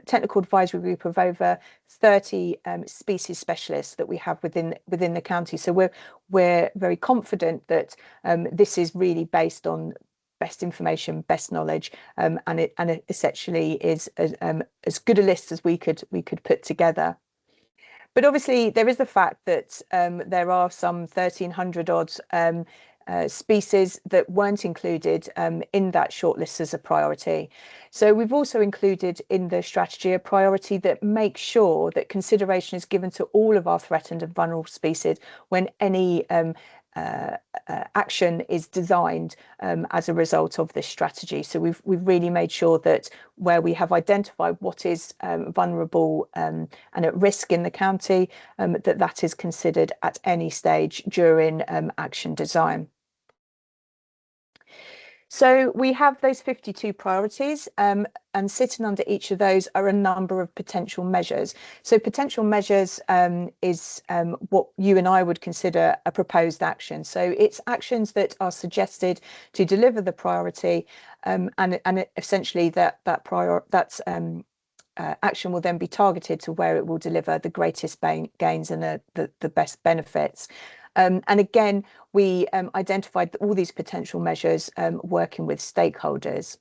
technical advisory group of over 30 species specialists that we have within the county. So we're very confident that this is really based on best information, best knowledge, and it essentially is as good a list as we could put together. But obviously, there is the fact that there are some 1,300 odd species that weren't included in that shortlist as a priority. So we've also included in the strategy a priority that makes sure that consideration is given to all of our threatened and vulnerable species when any action is designed as a result of this strategy. So we've really made sure that where we have identified what is vulnerable and at risk in the county, that is considered at any stage during action design. So we have those 52 priorities, and sitting under each of those are a number of potential measures. So potential measures is what you and I would consider a proposed action. So it's actions that are suggested to deliver the priority, and essentially that action will then be targeted to where it will deliver the greatest gains and the best benefits. And again, we identified all these potential measures working with stakeholders.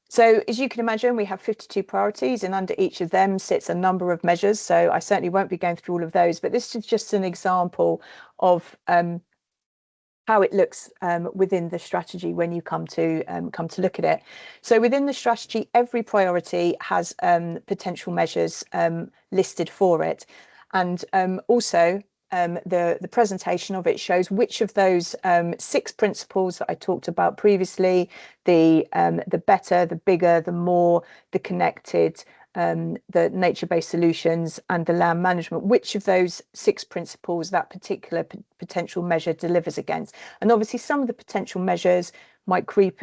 So as you can imagine, we have 52 priorities, and under each of them sits a number of measures. So I certainly won't be going through all of those, but this is just an example of how it looks within the strategy when you come to look at it. So within the strategy, every priority has potential measures listed for it, and also the presentation of it shows which of those 6 principles that I talked about previously, the better, the bigger, the more, the connected, the nature-based solutions and the land management, which of those 6 principles that particular potential measure delivers against. And obviously some of the potential measures might creep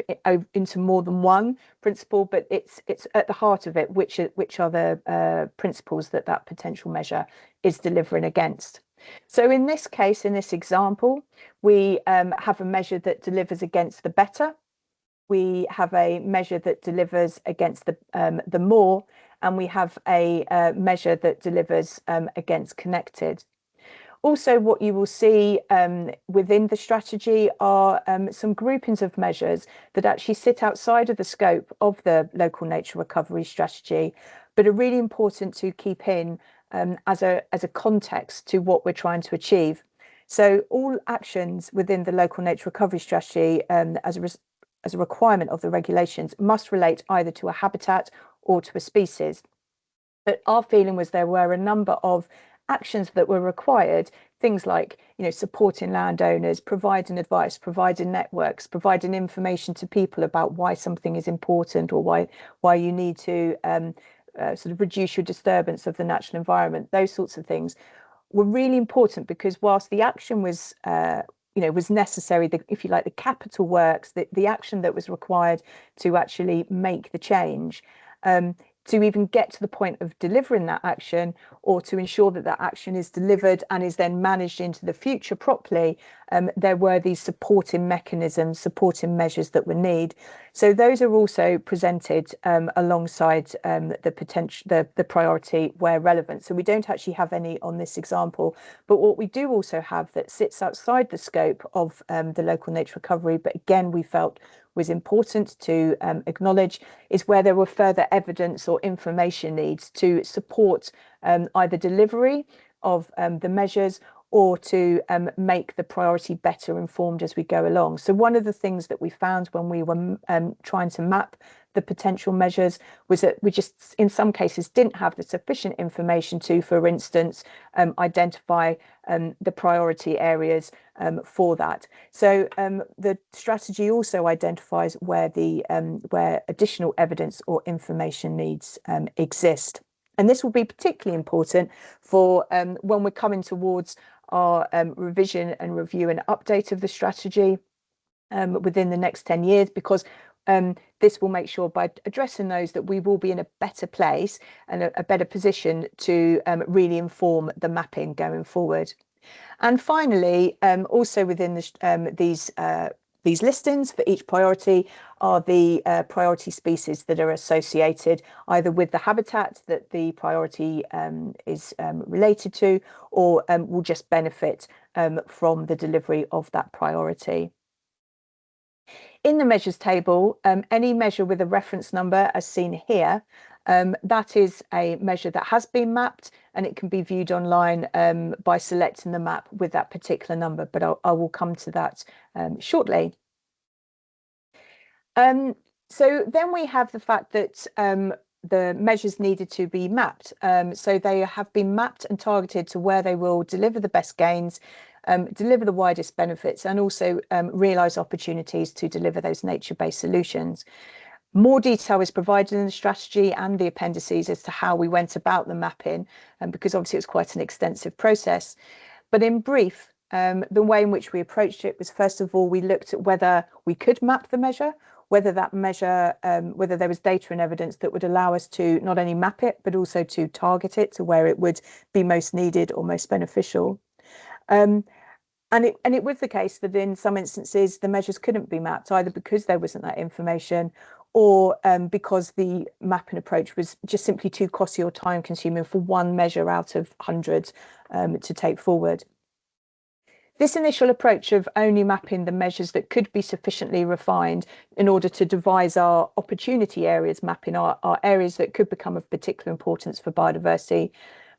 into more than one principle, but it's at the heart of it which are the principles that potential measure is delivering against. So in this case, in this example, we have a measure that delivers against the better. We have a measure that delivers against the more, and we have a measure that delivers against connected. Also, what you will see within the strategy are some groupings of measures that actually sit outside of the scope of the local nature recovery strategy, but are really important to keep in as a context to what we're trying to achieve. So all actions within the local nature recovery strategy as a requirement of the regulations must relate either to a habitat or to a species. But our feeling was there were a number of actions that were required, things like, you know, supporting landowners, providing advice, providing networks, providing information to people about why something is important or why you need to sort of reduce your disturbance of the natural environment. Those sorts of things were really important, because whilst the action was was necessary, if you like, the capital works, the action that was required to actually make the change, to even get to the point of delivering that action, or to ensure that that action is delivered and is then managed into the future properly, there were these supporting mechanisms, supporting measures that were needed. So those are also presented alongside the priority where relevant. So we don't actually have any on this example, but what we do also have that sits outside the scope of the local nature recovery, but again we felt was important to acknowledge, is where there were further evidence or information needs to support either delivery of the measures, or to make the priority better informed as we go along. So one of the things that we found when we were trying to map the potential measures was that we just, in some cases, didn't have the sufficient information to, for instance, identify the priority areas for that. So the strategy also identifies where where additional evidence or information needs exist. And this will be particularly important for when we're coming towards our revision and review and update of the strategy within the next 10 years, because this will make sure by addressing those that we will be in a better place and a better position to really inform the mapping going forward. And finally, also within these listings for each priority are the priority species that are associated either with the habitat that the priority is related to, or will just benefit from the delivery of that priority. In the measures table, any measure with a reference number as seen here, that is a measure that has been mapped, and it can be viewed online by selecting the map with that particular number, but I will come to that shortly. So then we have the fact that the measures needed to be mapped. So they have been mapped and targeted to where they will deliver the best gains, deliver the widest benefits, and also realise opportunities to deliver those nature-based solutions. More detail is provided in the strategy and the appendices as to how we went about the mapping, because obviously it's quite an extensive process. But in brief, the way in which we approached it was, first of all, we looked at whether we could map the measure, whether that measure, whether there was data and evidence that would allow us to not only map it, but also to target it to where it would be most needed or most beneficial. And it was the case that in some instances the measures couldn't be mapped, either because there wasn't that information, or because the mapping approach was just simply too costly or time consuming for one measure out of hundreds to take forward. This initial approach of only mapping the measures that could be sufficiently refined in order to devise our opportunity areas, mapping our areas that could become of particular importance for biodiversity,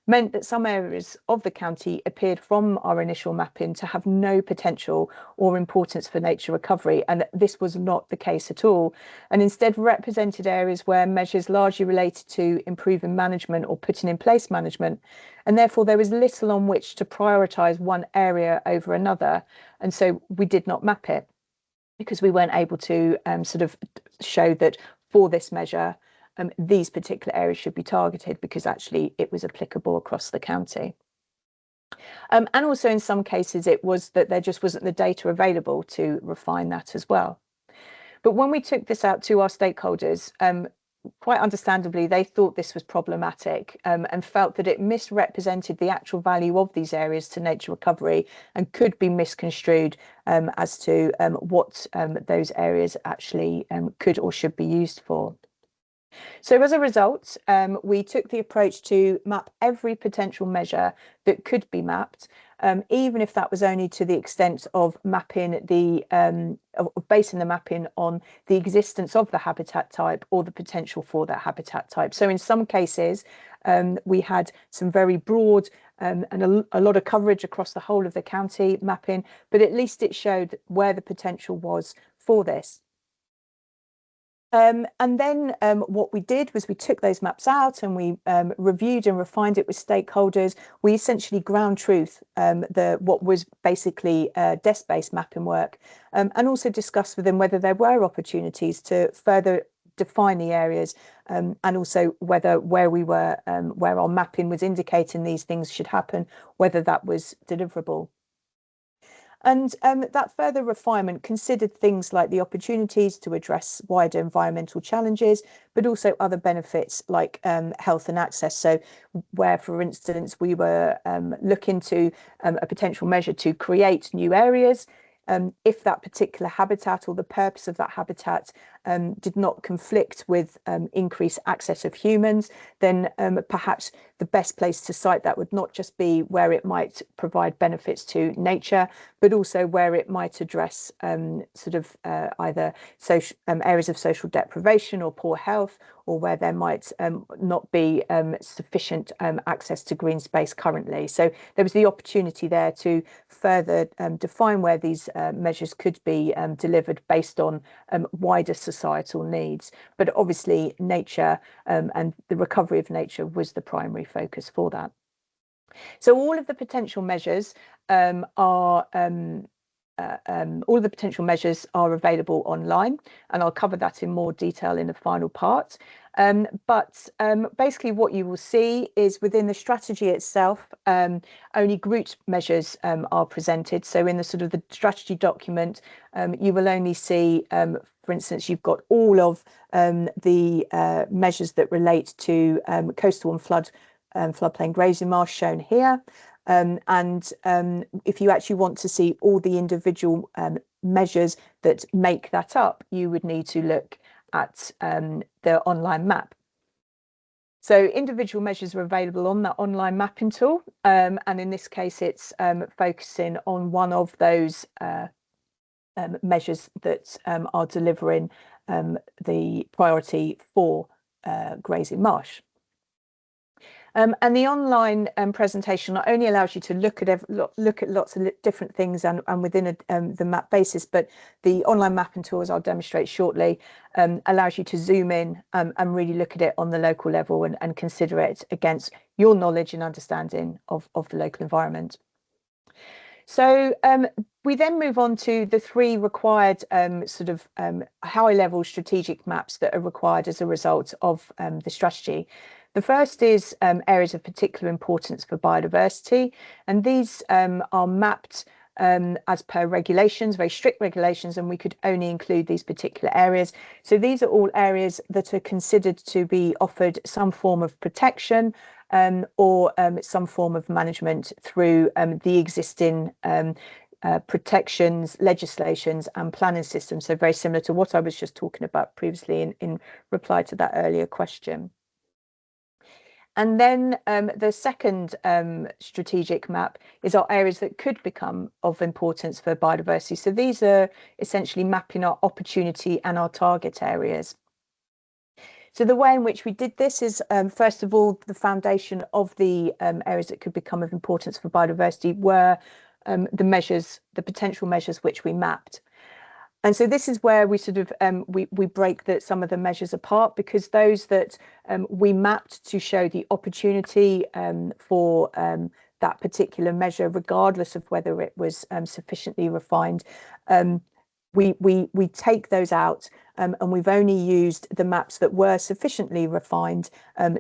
meant that some areas of the county appeared from our initial mapping to have no potential or importance for nature recovery, and this was not the case at all, and instead represented areas where measures largely related to improving management or putting in place management, and therefore there was little on which to prioritise one area over another, and so we did not map it because we weren't able to sort of show that for this measure these particular areas should be targeted, because actually it was applicable across the county. And also in some cases it was that there just wasn't the data available to refine that as well. But when we took this out to our stakeholders, quite understandably, they thought this was problematic and felt that it misrepresented the actual value of these areas to nature recovery and could be misconstrued as to what those areas actually could or should be used for. So as a result, we took the approach to map every potential measure that could be mapped, even if that was only to the extent of mapping of basing the mapping on the existence of the habitat type or the potential for that habitat type. So in some cases, we had some very broad and a lot of coverage across the whole of the county mapping, but at least it showed where the potential was for this. And then what we did was we took those maps out and we reviewed and refined it with stakeholders. We essentially ground truth what was basically desk-based mapping work, and also discussed with them whether there were opportunities to further define the areas, and also whether where our mapping was indicating these things should happen, whether that was deliverable. And that further refinement considered things like the opportunities to address wider environmental challenges, but also other benefits like health and access. So where, for instance, we were looking to a potential measure to create new areas, if that particular habitat or the purpose of that habitat did not conflict with increased access of humans, then perhaps the best place to site that would not just be where it might provide benefits to nature, but also where it might address either social areas of social deprivation or poor health, or where there might not be sufficient access to green space currently. So there was the opportunity there to further define where these measures could be delivered based on wider societal needs. But obviously nature and the recovery of nature was the primary focus for that. So all of the potential measures are available online, and I'll cover that in more detail in the final part. But basically what you will see is within the strategy itself, only grouped measures are presented. So in the sort of the strategy document, you will only see, for instance, you've got all of the measures that relate to coastal and floodplain grazing marsh shown here. If you actually want to see all the individual measures that make that up, you would need to look at the online map. So individual measures are available on that online mapping tool, and in this case it's focusing on one of those measures that are delivering the priority for grazing marsh. And the online presentation not only allows you to look at lots of different things and within the map basis, but the online mapping tool, as I'll demonstrate shortly, allows you to zoom in and really look at it on the local level and consider it against your knowledge and understanding of the local environment. So we then move on to the three required high-level strategic maps that are required as a result of the strategy. The first is areas of particular importance for biodiversity, and these are mapped as per regulations, very strict regulations, and we could only include these particular areas. So these are all areas that are considered to be offered some form of protection or some form of management through the existing protections, legislations and planning systems. So very similar to what I was just talking about previously in reply to that earlier question. And then the second strategic map is our areas that could become of importance for biodiversity. So these are essentially mapping our opportunity and our target areas. So the way in which we did this is, first of all, the foundation of the areas that could become of importance for biodiversity were the potential measures which we mapped. And so this is where we sort of we break some of the measures apart, because those that we mapped to show the opportunity for that particular measure, regardless of whether it was sufficiently refined, we take those out, and we've only used the maps that were sufficiently refined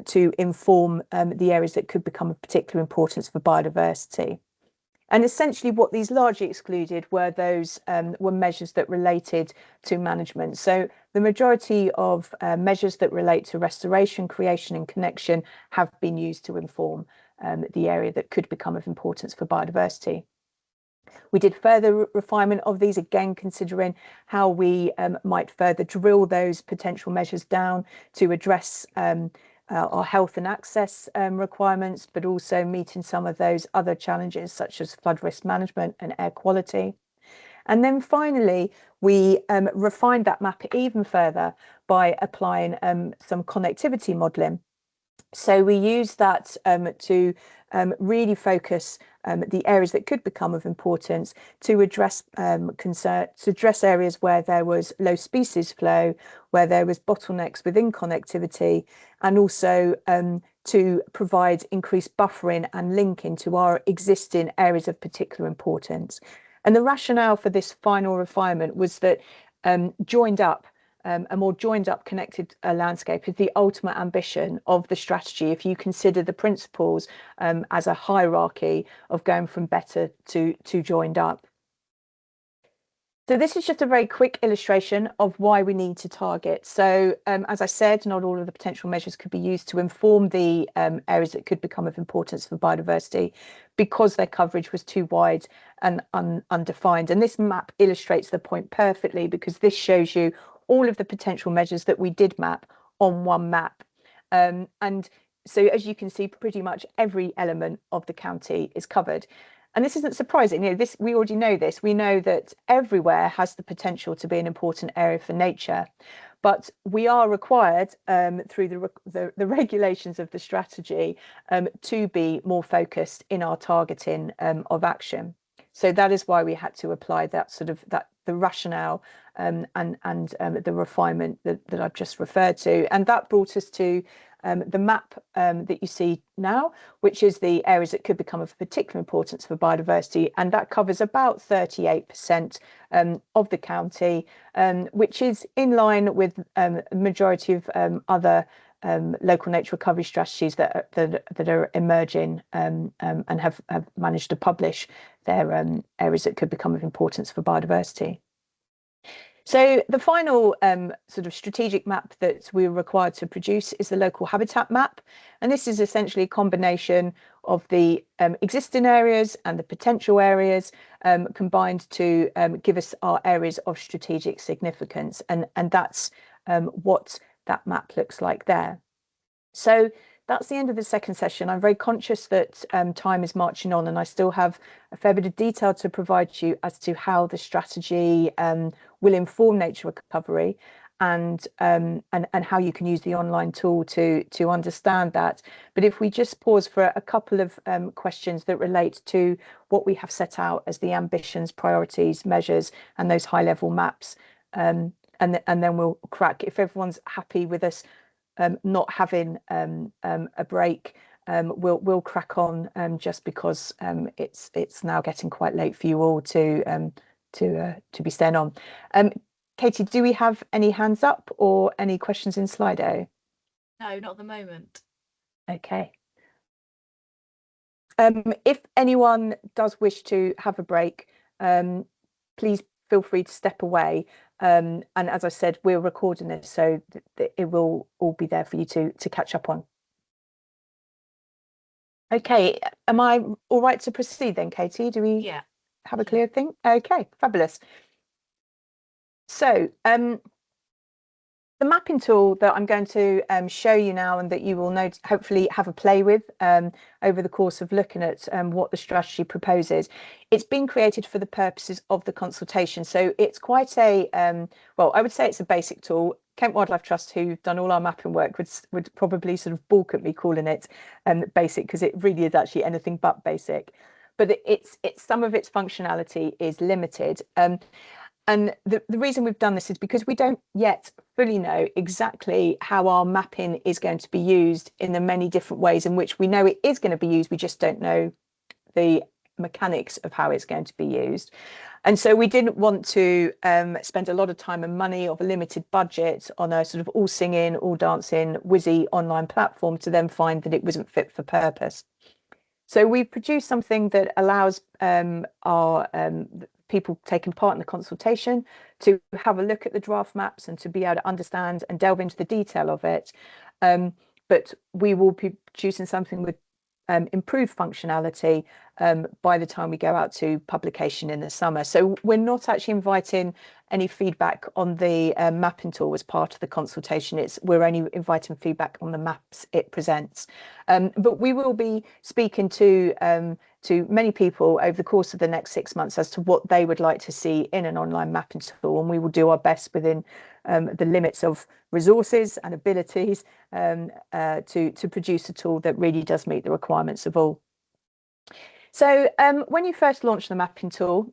to inform the areas that could become of particular importance for biodiversity. And essentially what these largely excluded were those were measures that related to management. So the majority of measures that relate to restoration, creation and connection have been used to inform the area that could become of importance for biodiversity. We did further refinement of these, again considering how we might further drill those potential measures down to address our health and access requirements, but also meeting some of those other challenges such as flood risk management and air quality. And then finally, we refined that map even further by applying some connectivity modelling. So we use that to really focus the areas that could become of importance to address areas where there was low species flow, where there was bottlenecks within connectivity, and also to provide increased buffering and linking to our existing areas of particular importance. And the rationale for this final refinement was that a more joined up connected landscape is the ultimate ambition of the strategy if you consider the principles as a hierarchy of going from better to joined up. So this is just a very quick illustration of why we need to target. So as I said, not all of the potential measures could be used to inform the areas that could become of importance for biodiversity because their coverage was too wide and undefined. And this map illustrates the point perfectly because this shows you all of the potential measures that we did map on one map. And so as you can see, pretty much every element of the county is covered. And this isn't surprising. We already know this. We know that everywhere has the potential to be an important area for nature, but we are required through the regulations of the strategy to be more focused in our targeting of action. So that is why we had to apply that the rationale and the refinement that I've just referred to, and that brought us to the map that you see now, which is the areas that could become of particular importance for biodiversity, and that covers about 38% of the county, which is in line with the majority of other local nature recovery strategies that are emerging and have managed to publish their areas that could become of importance for biodiversity. So the final sort of strategic map that we're required to produce is the local habitat map. And this is essentially a combination of the existing areas and the potential areas combined to give us our areas of strategic significance. And that's what that map looks like there. So that's the end of the second session. I'm very conscious that time is marching on and I still have a fair bit of detail to provide you as to how the strategy will inform nature recovery and how you can use the online tool to understand that. But if we just pause for a couple of questions that relate to what we have set out as the ambitions, priorities, measures, and those high-level maps, and then we'll crack. If everyone's happy with us not having a break, we'll crack on just because it's now getting quite late for you all to be staying on. Katie, do we have any hands up or any questions in Slido? No, not at the moment. Okay. If anyone does wish to have a break, please feel free to step away. And as I said, we're recording this, so it will all be there for you to catch up on. Okay, am I all right to proceed then, Katie? Do we have a clear thing? Okay, fabulous. So the mapping tool that I'm going to show you now and that you will hopefully have a play with over the course of looking at what the strategy proposes, it's been created for the purposes of the consultation. So it's quite a, well, I would say it's a basic tool. Kent Wildlife Trust, who've done all our mapping work, would probably sort of balk at me calling it basic, because it really is actually anything but basic. But it's some of its functionality is limited. And the reason we've done this is because we don't yet fully know exactly how our mapping is going to be used in the many different ways in which we know it is going to be used. We just don't know the mechanics of how it's going to be used. And so we didn't want to spend a lot of time and money of a limited budget on a sort of all singing, all dancing, whizzy online platform to then find that it wasn't fit for purpose. So we've produced something that allows our people taking part in the consultation to have a look at the draft maps and to be able to understand and delve into the detail of it. But we will be producing something with improved functionality by the time we go out to publication in the summer. So we're not actually inviting any feedback on the mapping tool as part of the consultation. We're only inviting feedback on the maps it presents. But we will be speaking to many people over the course of the next 6 months as to what they would like to see in an online mapping tool, and we will do our best within the limits of resources and abilities to produce a tool that really does meet the requirements of all. So when you first launch the mapping tool,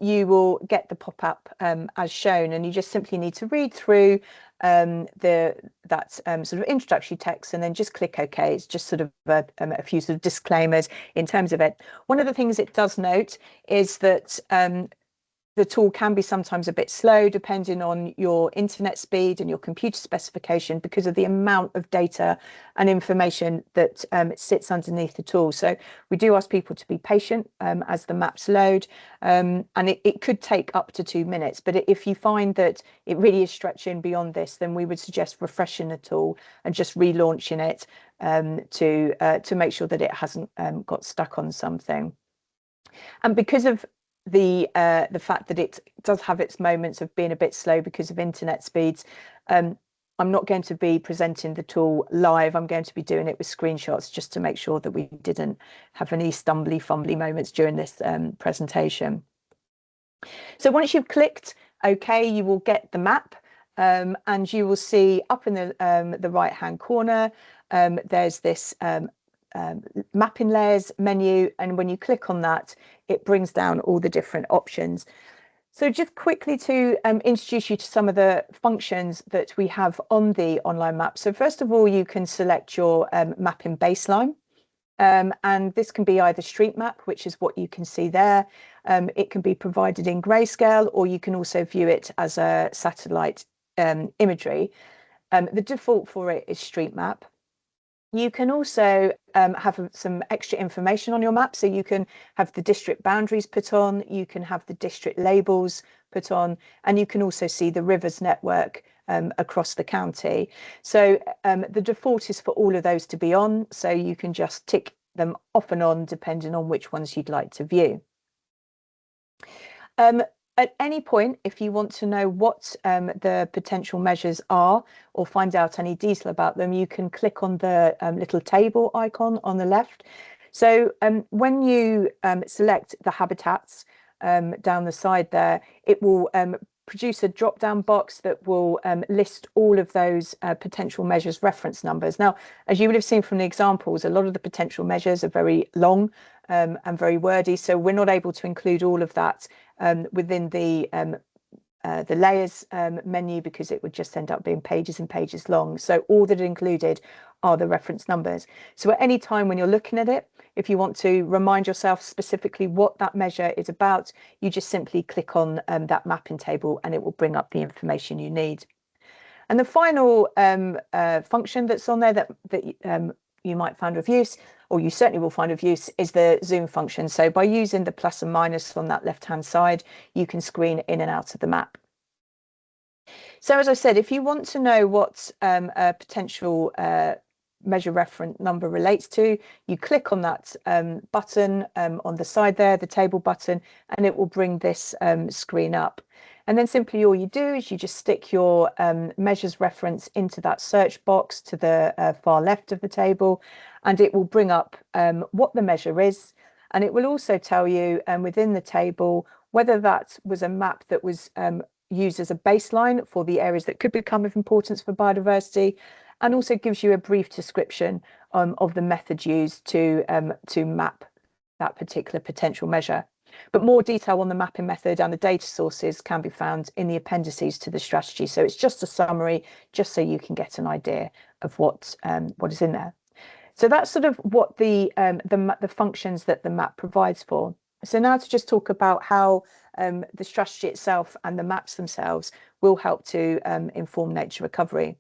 you will get the pop-up as shown, and you just simply need to read through that sort of introductory text and then just click OK. It's just sort of a few sort of disclaimers in terms of it. One of the things it does note is that the tool can be sometimes a bit slow depending on your internet speed and your computer specification because of the amount of data and information that sits underneath the tool. So we do ask people to be patient as the maps load, and it could take up to 2 minutes. But if you find that it really is stretching beyond this, then we would suggest refreshing the tool and just relaunching it to make sure that it hasn't got stuck on something. And because of the fact that it does have its moments of being a bit slow because of internet speeds, I'm not going to be presenting the tool live. I'm going to be doing it with screenshots just to make sure that we didn't have any stumbly fumbly moments during this presentation. So once you've clicked OK, you will get the map, and you will see up in the right hand corner there's this mapping layers menu, and when you click on that, it brings down all the different options. So just quickly to introduce you to some of the functions that we have on the online map. So first of all, you can select your mapping baseline, and this can be either street map, which is what you can see there. It can be provided in grayscale, or you can also view it as a satellite imagery. The default for it is street map. You can also have some extra information on your map. So you can have the district boundaries put on, you can have the district labels put on, and you can also see the rivers network across the county. So the default is for all of those to be on. So you can just tick them off and on depending on which ones you'd like to view. At any point, if you want to know what the potential measures are or find out any detail about them, you can click on the little table icon on the left. So when you select the habitats down the side there, it will produce a drop-down box that will list all of those potential measures reference numbers. Now, as you would have seen from the examples, a lot of the potential measures are very long and very wordy, so we're not able to include all of that within the layers menu because it would just end up being pages and pages long. So all that are included are the reference numbers. So at any time when you're looking at it, if you want to remind yourself specifically what that measure is about, you just simply click on that mapping table and it will bring up the information you need. And the final function that's on there that you might find of use, or you certainly will find of use, is the zoom function. So by using the plus and minus on that left-hand side, you can screen in and out of the map. So as I said, if you want to know what a potential measure reference number relates to, you click on that button on the side there, the table button, and it will bring this screen up. And then simply all you do is you just stick your measures reference into that search box to the far left of the table, and it will bring up what the measure is. And it will also tell you within the table whether that was a map that was used as a baseline for the areas that could become of importance for biodiversity, and also gives you a brief description of the method used to map that particular potential measure. But more detail on the mapping method and the data sources can be found in the appendices to the strategy. So it's just a summary, just so you can get an idea of what is in there. So that's sort of what the functions that the map provides for. So now to just talk about how the strategy itself and the maps themselves will help to inform nature recovery.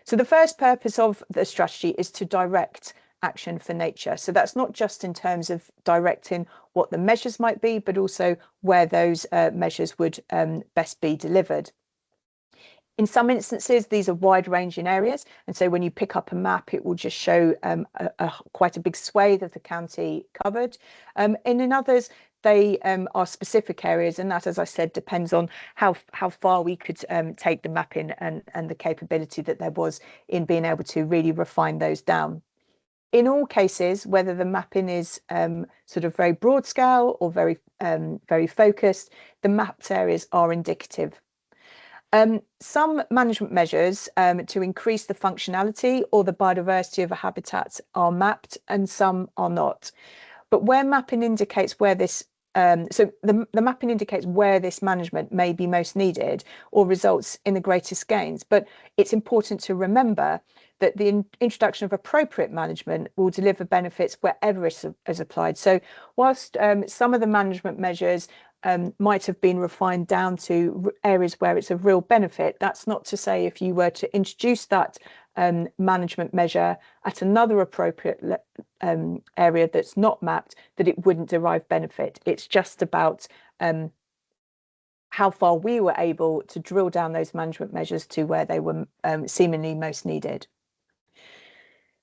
So the first purpose of the strategy is to direct action for nature. So that's not just in terms of directing what the measures might be, but also where those measures would best be delivered. In some instances, these are wide-ranging areas, and so when you pick up a map, it will just show quite a big swathe of the county covered. And in others, they are specific areas, and that, as I said, depends on how far we could take the mapping and the capability that there was in being able to really refine those down. In all cases, whether the mapping is sort of very broad scale or very focused, the mapped areas are indicative. Some management measures to increase the functionality or the biodiversity of a habitat are mapped, and some are not. But where mapping indicates where this so the mapping indicates where this management may be most needed or results in the greatest gains. But it's important to remember that the introduction of appropriate management will deliver benefits wherever it is applied. So whilst some of the management measures might have been refined down to areas where it's of real benefit. That's not to say if you were to introduce that management measure at another appropriate area that's not mapped, that it wouldn't derive benefit. It's just about how far we were able to drill down those management measures to where they were seemingly most needed.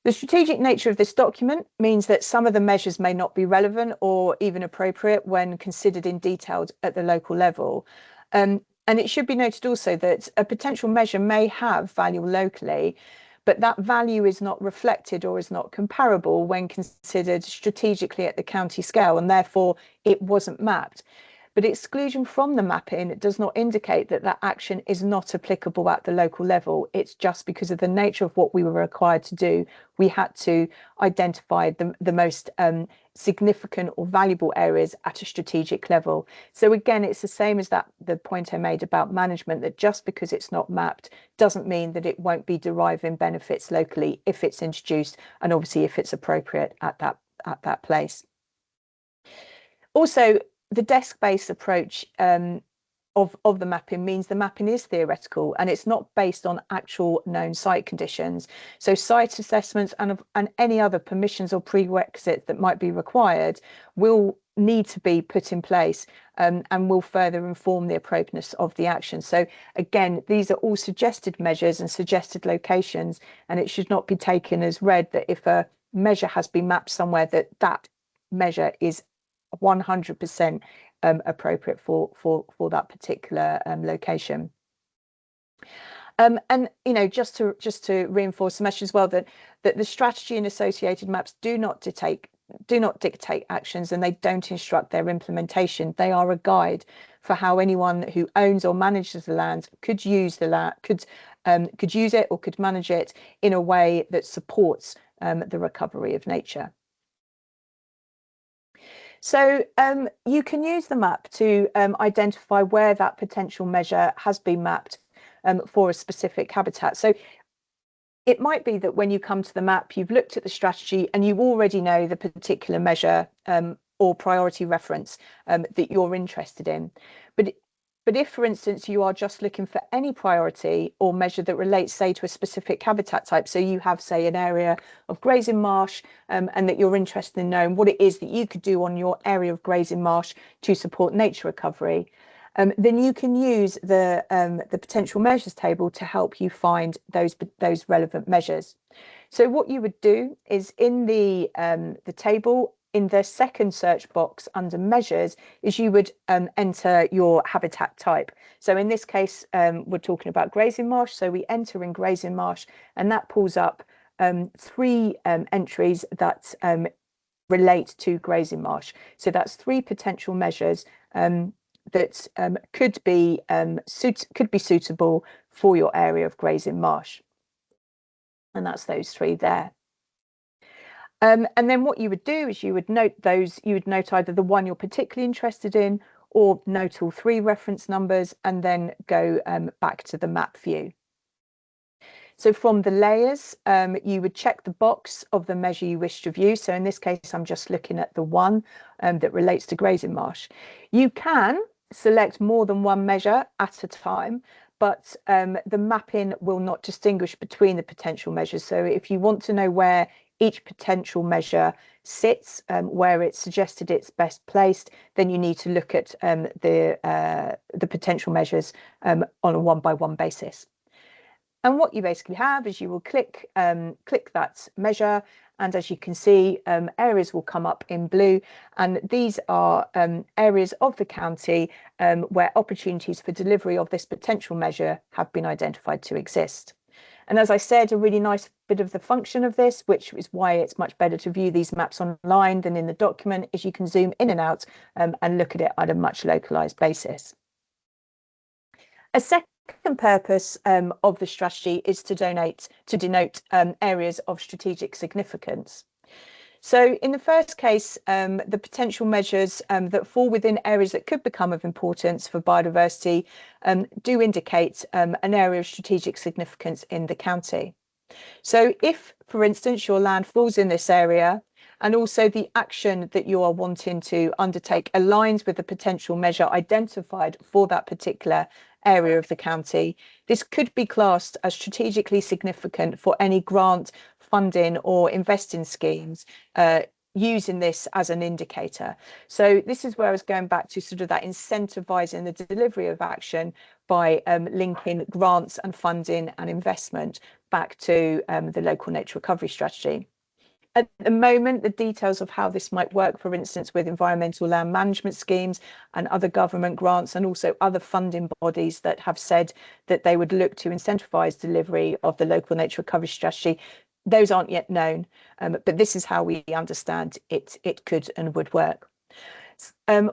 The strategic nature of this document means that some of the measures may not be relevant or even appropriate when considered in detail at the local level. And it should be noted also that a potential measure may have value locally, but that value is not reflected or is not comparable when considered strategically at the county scale, and therefore it wasn't mapped. But exclusion from the mapping does not indicate that that action is not applicable at the local level. It's just because of the nature of what we were required to do, we had to identify the most significant or valuable areas at a strategic level. So again, it's the same as the point I made about management, that just because it's not mapped doesn't mean that it won't be deriving benefits locally if it's introduced, and obviously if it's appropriate at that place. Also, the desk-based approach of the mapping means the mapping is theoretical and it's not based on actual known site conditions. So site assessments and any other permissions or prerequisites that might be required will need to be put in place and will further inform the appropriateness of the action. So again, these are all suggested measures and suggested locations, and it should not be taken as read that if a measure has been mapped somewhere, that measure is 100% appropriate for that particular location. And just to reinforce the message as well, that the strategy and associated maps do not dictate actions, and they don't instruct their implementation. They are a guide for how anyone who owns or manages the land could use the land, could use it or could manage it in a way that supports the recovery of nature. So you can use the map to identify where that potential measure has been mapped for a specific habitat. So it might be that when you come to the map, you've looked at the strategy and you already know the particular measure or priority reference that you're interested in. But if, for instance, you are just looking for any priority or measure that relates, say, to a specific habitat type, so you have, say, an area of grazing marsh and that you're interested in knowing what it is that you could do on your area of grazing marsh to support nature recovery, then you can use the potential measures table to help you find those relevant measures. So what you would do is in the table, in the second search box under measures, is you would enter your habitat type. So in this case, we're talking about grazing marsh. So we enter in grazing marsh, and that pulls up 3 entries that relate to grazing marsh. So that's 3 potential measures that could be suitable for your area of grazing marsh. And that's those 3 there. And then what you would do is you would note either the one you're particularly interested in, or note all 3 reference numbers, and then go back to the map view. So from the layers, you would check the box of the measure you wish to view. So in this case, I'm just looking at the one that relates to grazing marsh. You can select more than one measure at a time, but the mapping will not distinguish between the potential measures. So if you want to know where each potential measure sits, where it's suggested it's best placed, then you need to look at the potential measures on a one-by-one basis. And what you basically have is you will click that measure, and as you can see, areas will come up in blue, and these are areas of the county where opportunities for delivery of this potential measure have been identified to exist. And as I said, a really nice bit of the function of this, which is why it's much better to view these maps online than in the document, is you can zoom in and out and look at it at a much localized basis. A second purpose of the strategy is to denote areas of strategic significance. So in the first case, the potential measures that fall within areas that could become of importance for biodiversity do indicate an area of strategic significance in the county. So if, for instance, your land falls in this area and also the action that you are wanting to undertake aligns with the potential measure identified for that particular area of the county, this could be classed as strategically significant for any grant, funding or investing schemes using this as an indicator. So this is where I was going back to sort of that incentivizing the delivery of action by linking grants and funding and investment back to the local nature recovery strategy. At the moment, the details of how this might work, for instance, with environmental land management schemes and other government grants, and also other funding bodies that have said that they would look to incentivise delivery of the local nature recovery strategy, those aren't yet known, but this is how we understand it could and would work.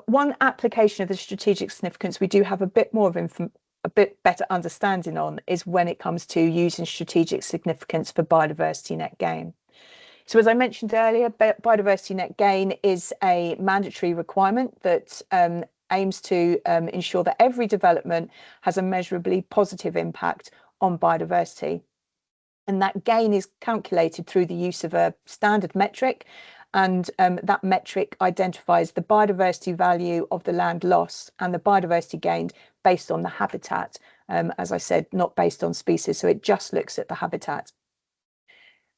One application of the strategic significance we do have a bit more of a bit better understanding on is when it comes to using strategic significance for biodiversity net gain. So as I mentioned earlier, biodiversity net gain is a mandatory requirement that aims to ensure that every development has a measurably positive impact on biodiversity. And that gain is calculated through the use of a standard metric, and that metric identifies the biodiversity value of the land lost and the biodiversity gained based on the habitat, as I said, not based on species, so it just looks at the habitat.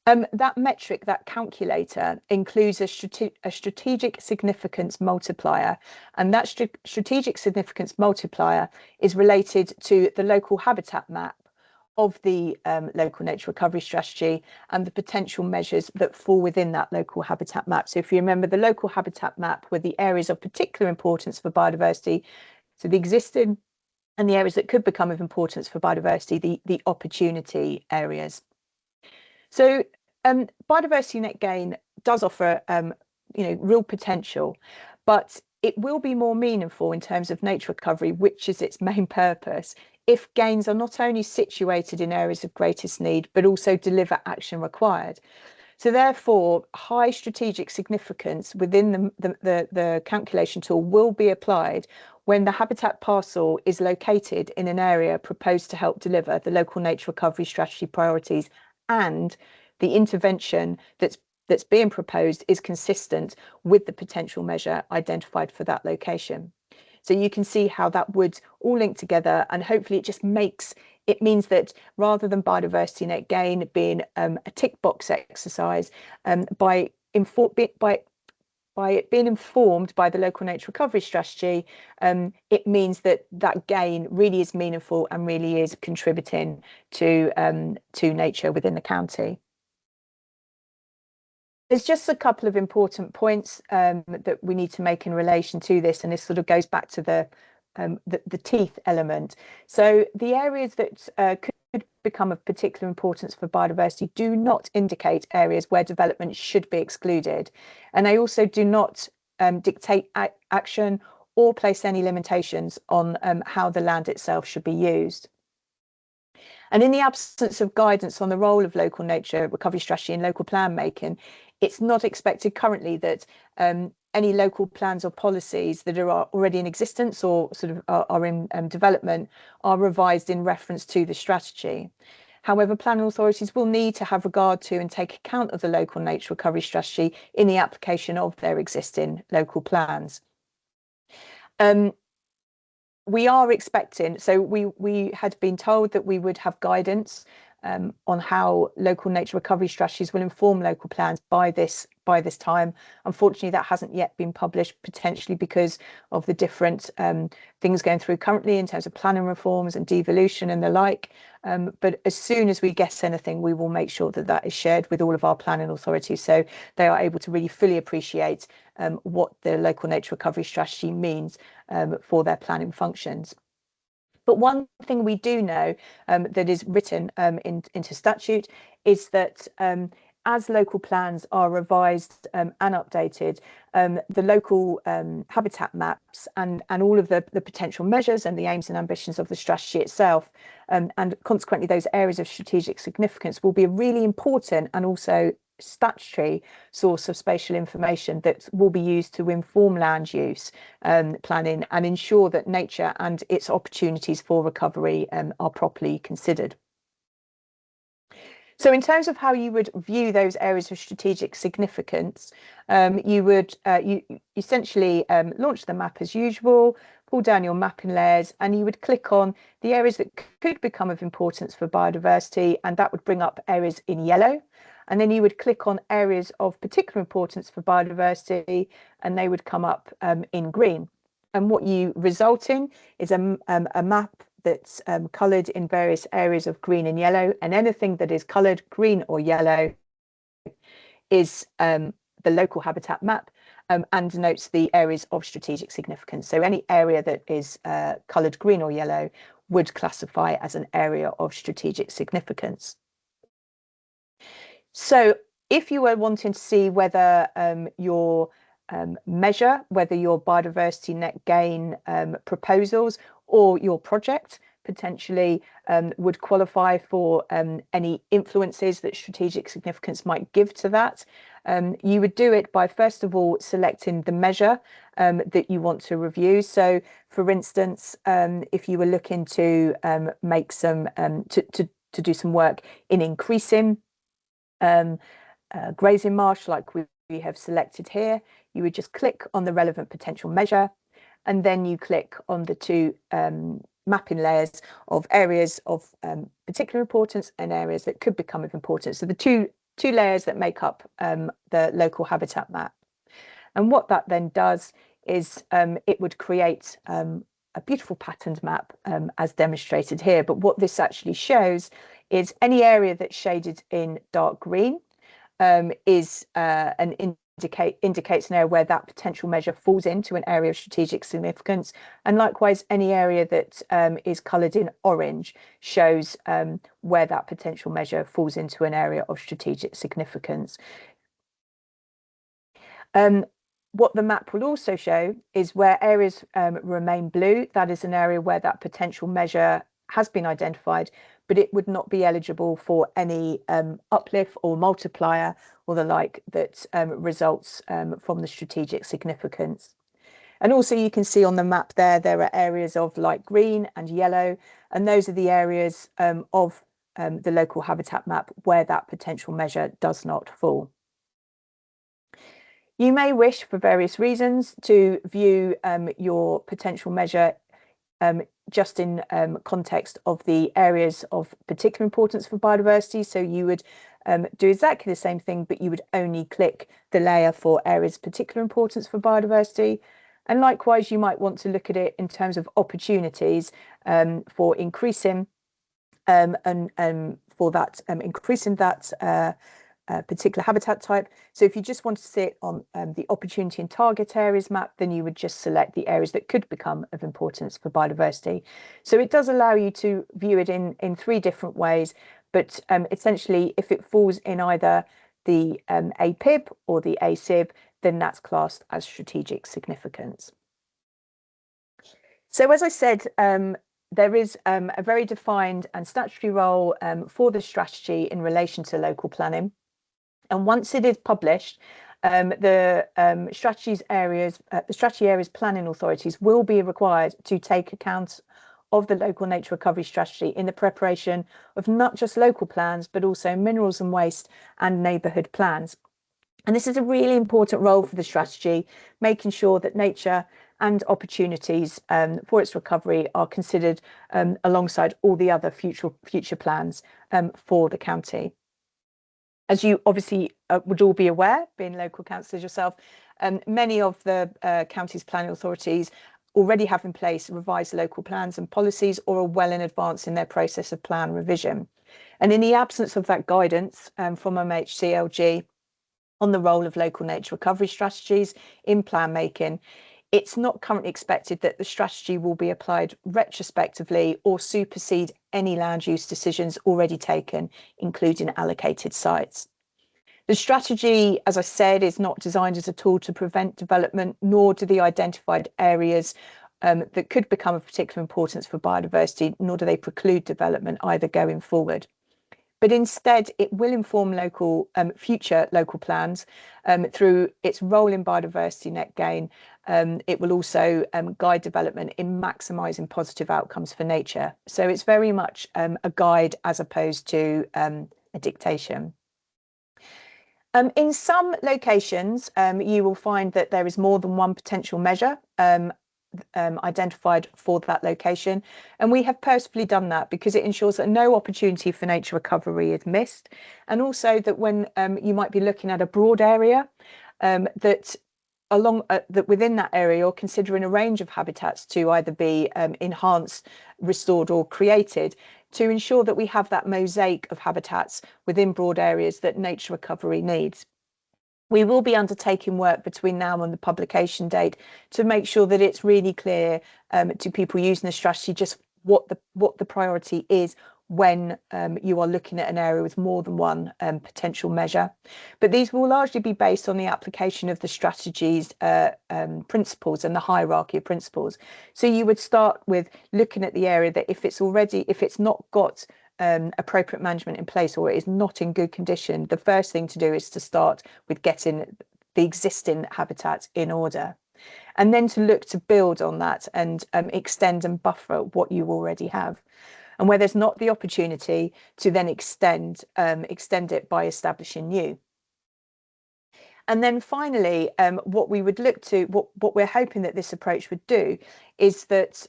That metric, that calculator, includes a strategic significance multiplier, and that strategic significance multiplier is related to the local habitat map of the local nature recovery strategy and the potential measures that fall within that local habitat map. So if you remember, the local habitat map were the areas of particular importance for biodiversity, so the existing and the areas that could become of importance for biodiversity, the opportunity areas. So biodiversity net gain does offer real potential, but it will be more meaningful in terms of nature recovery, which is its main purpose, if gains are not only situated in areas of greatest need, but also deliver action required. So therefore, high strategic significance within the calculation tool will be applied when the habitat parcel is located in an area proposed to help deliver the local nature recovery strategy priorities, and the intervention that's being proposed is consistent with the potential measure identified for that location. So you can see how that would all link together, and hopefully it means that rather than biodiversity net gain being a tick box exercise, by it being informed by the local nature recovery strategy, it means that that gain really is meaningful and really is contributing to nature within the county. There's just a couple of important points that we need to make in relation to this, and this sort of goes back to the teeth element. So the areas that could become of particular importance for biodiversity do not indicate areas where development should be excluded, and they also do not dictate action or place any limitations on how the land itself should be used. And in the absence of guidance on the role of local nature recovery strategy in local plan making, it's not expected currently that any local plans or policies that are already in existence or sort of are in development are revised in reference to the strategy. However, planning authorities will need to have regard to and take account of the local nature recovery strategy in the application of their existing local plans. We are expecting, so we had been told that we would have guidance on how local nature recovery strategies will inform local plans by this time. Unfortunately, that hasn't yet been published, potentially because of the different things going through currently in terms of planning reforms and devolution and the like. But as soon as we get anything, we will make sure that that is shared with all of our planning authorities, so they are able to really fully appreciate what the local nature recovery strategy means for their planning functions. But one thing we do know that is written into statute is that as local plans are revised and updated, the local habitat maps and all of the potential measures and the aims and ambitions of the strategy itself, and consequently those areas of strategic significance, will be a really important and also statutory source of spatial information that will be used to inform land use planning and ensure that nature and its opportunities for recovery are properly considered. So in terms of how you would view those areas of strategic significance, you would you essentially launch the map as usual, pull down your mapping layers, and you would click on the areas that could become of importance for biodiversity, and that would bring up areas in yellow. And then you would click on areas of particular importance for biodiversity, and they would come up in green. And what you result in is a map that's coloured in various areas of green and yellow, and anything that is coloured green or yellow is the local habitat map and denotes the areas of strategic significance. So any area that is coloured green or yellow would classify as an area of strategic significance. So if you were wanting to see whether your whether your biodiversity net gain proposals or your project potentially would qualify for any influences that strategic significance might give to that. You would do it by, first of all, selecting the measure that you want to review. So, for instance, if you were looking to make some to do some work in increasing grazing marsh, like we have selected here, you would just click on the relevant potential measure, and then you click on the two mapping layers of areas of particular importance and areas that could become of importance. So the two layers that make up the local habitat map. And what that then does is it would create a beautiful patterned map as demonstrated here. But what this actually shows is any area that's shaded in dark green is indicates an area where that potential measure falls into an area of strategic significance, and likewise any area that is coloured in orange shows where that potential measure falls into an area of strategic significance. What the map will also show is where areas remain blue, that is an area where that potential measure has been identified, but it would not be eligible for any uplift or multiplier or the like that results from the strategic significance. And also you can see on the map there are areas of light green and yellow, and those are the areas of the local habitat map where that potential measure does not fall. You may wish, for various reasons, to view your potential measure just in context of the areas of particular importance for biodiversity. So you would do exactly the same thing, but you would only click the layer for areas of particular importance for biodiversity. And likewise, you might want to look at it in terms of opportunities for increasing and for that increasing that particular habitat type. So if you just want to see it on the opportunity and target areas map, then you would just select the areas that could become of importance for biodiversity. So it does allow you to view it in three different ways, but essentially if it falls in either the APIB or the ACIB, then that's classed as strategic significance. So as I said, there is a very defined and statutory role for the strategy in relation to local planning. And once it is published, the strategy areas planning authorities will be required to take account of the local nature recovery strategy in the preparation of not just local plans, but also minerals and waste and neighbourhood plans. And this is a really important role for the strategy, making sure that nature and opportunities for its recovery are considered alongside all the other future plans for the county. As you obviously would all be aware, being local councillors yourself, many of the county's planning authorities already have in place revised local plans and policies or are well in advance in their process of plan revision. And in the absence of that guidance from MHCLG on the role of local nature recovery strategies in plan making, it's not currently expected that the strategy will be applied retrospectively or supersede any land use decisions already taken, including allocated sites. The strategy, as I said, is not designed as a tool to prevent development, nor do the identified areas that could become of particular importance for biodiversity, nor do they preclude development either going forward. But instead, it will inform future local plans through its role in biodiversity net gain. It will also guide development in maximising positive outcomes for nature. So it's very much a guide as opposed to a dictation. In some locations, you will find that there is more than one potential measure identified for that location, and we have purposefully done that because it ensures that no opportunity for nature recovery is missed, and also that when you might be looking at a broad area, that within that area you're considering a range of habitats to either be enhanced, restored or created, to ensure that we have that mosaic of habitats within broad areas that nature recovery needs. We will be undertaking work between now and the publication date to make sure that it's really clear to people using the strategy just what the priority is when you are looking at an area with more than one potential measure. But these will largely be based on the application of the strategy's principles and the hierarchy of principles. So you would start with looking at the area that if it's not got appropriate management in place, or it is not in good condition, the first thing to do is to start with getting the existing habitat in order, and then to look to build on that and extend and buffer what you already have. And where there's not the opportunity to then extend it by establishing new. And then finally, what we would look to, what we're hoping that this approach would do is that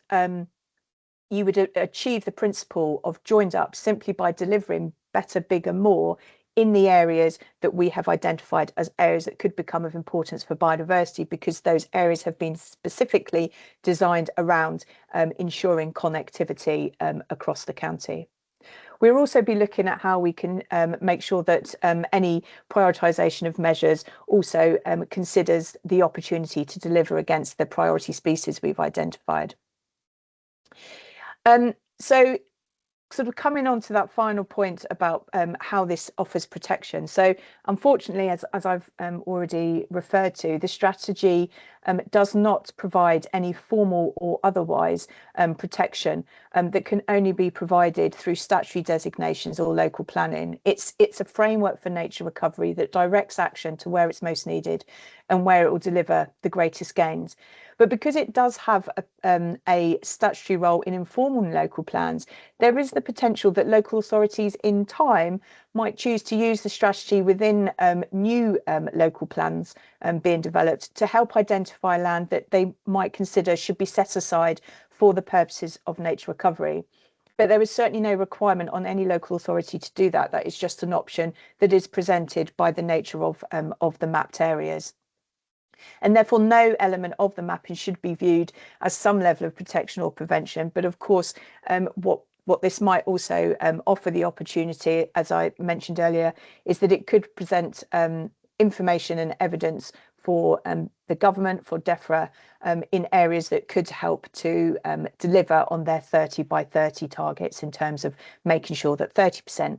you would achieve the principle of joined up simply by delivering better, bigger, more in the areas that we have identified as areas that could become of importance for biodiversity, because those areas have been specifically designed around ensuring connectivity across the county. We'll also be looking at how we can make sure that any prioritisation of measures also considers the opportunity to deliver against the priority species we've identified. So sort of coming on to that final point about how this offers protection. So unfortunately, as I've already referred to, the strategy does not provide any formal or otherwise protection that can only be provided through statutory designations or local planning. It's a framework for nature recovery that directs action to where it's most needed and where it will deliver the greatest gains. But because it does have a statutory role in informing local plans, there is the potential that local authorities in time might choose to use the strategy within new local plans being developed to help identify land that they might consider should be set aside for the purposes of nature recovery. But there is certainly no requirement on any local authority to do that. That is just an option that is presented by the nature of the mapped areas. And therefore no element of the mapping should be viewed as some level of protection or prevention. But of course, what this might also offer the opportunity, as I mentioned earlier, is that it could present information and evidence for the government, for DEFRA, in areas that could help to deliver on their 30 by 30 targets in terms of making sure that 30%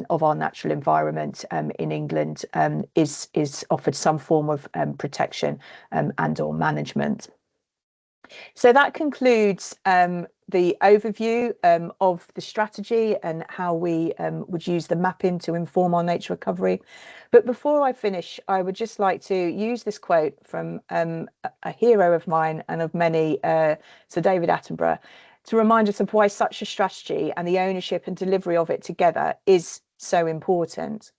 of our natural environment in England is offered some form of protection and or management. So that concludes the overview of the strategy and how we would use the mapping to inform our nature recovery. But before I finish, I would just like to use this quote from a hero of mine and of many, Sir David Attenborough, to remind us of why such a strategy and the ownership and delivery of it together is so important.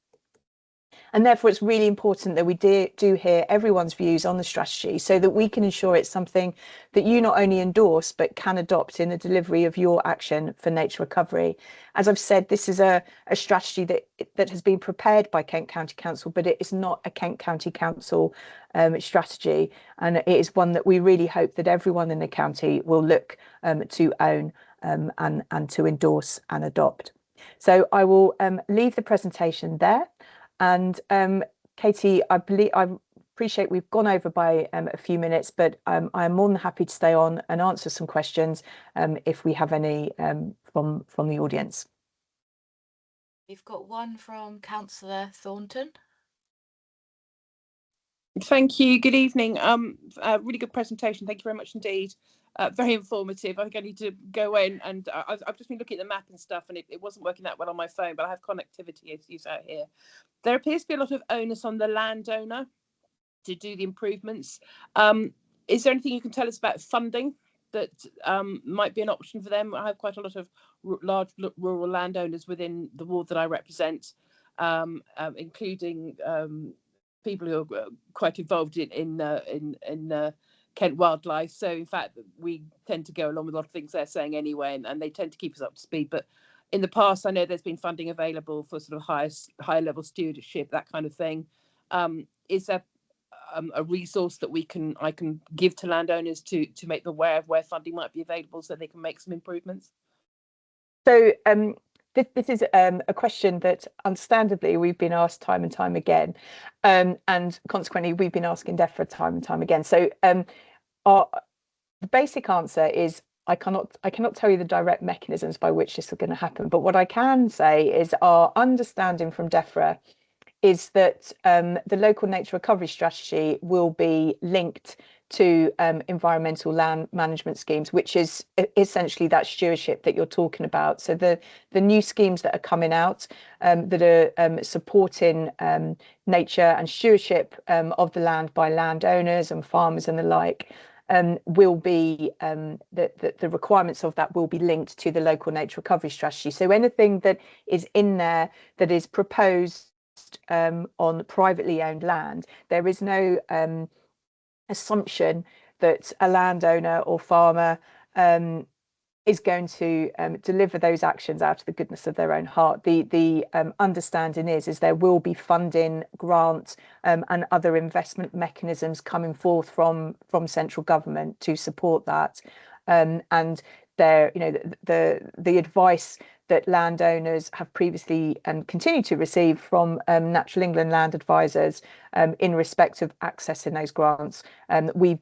And therefore, it's really important that we do hear everyone's views on the strategy so that we can ensure it's something that you not only endorse, but can adopt in the delivery of your action for nature recovery. As I've said, this is a strategy that has been prepared by Kent County Council, but it is not a Kent County Council strategy. And it is one that we really hope that everyone in the county will look to own and to endorse and adopt. So I will leave the presentation there. And Katie, I appreciate we've gone over by a few minutes, but I'm more than happy to stay on and answer some questions if we have any from the audience. We've got one from Councillor Thornton. Thank you. Good evening. Really good presentation. Thank you very much indeed. Very informative. I think I need to go in, and I've just been looking at the map and stuff, and it wasn't working that well on my phone, but I have connectivity issues out here. There appears to be a lot of onus on the landowner to do the improvements. Is there anything you can tell us about funding that might be an option for them? I have quite a lot of large rural landowners within the ward that I represent, including people who are quite involved in Kent wildlife. So in fact, we tend to go along with a lot of things they're saying anyway, and they tend to keep us up to speed. But in the past, I know there's been funding available for sort of higher level stewardship, that kind of thing. Is there a resource that I can give to landowners to make them aware of where funding might be available so they can make some improvements? So this is a question that understandably we've been asked time and time again, and consequently we've been asking DEFRA time and time again. So the basic answer is I cannot tell you the direct mechanisms by which this is going to happen, but what I can say is our understanding from DEFRA is that the local nature recovery strategy will be linked to environmental land management schemes, which is essentially that stewardship that you're talking about. So the new schemes that are coming out that are supporting nature and stewardship of the land by landowners and farmers and the like, will be the requirements of that will be linked to the local nature recovery strategy. So anything that is in there that is proposed on privately owned land, there is no assumption that a landowner or farmer is going to deliver those actions out of the goodness of their own heart. The understanding is there will be funding, grant, and other investment mechanisms coming forth from central government to support that. And there, the advice that landowners have previously and continue to receive from Natural England land advisors in respect of accessing those grants. We've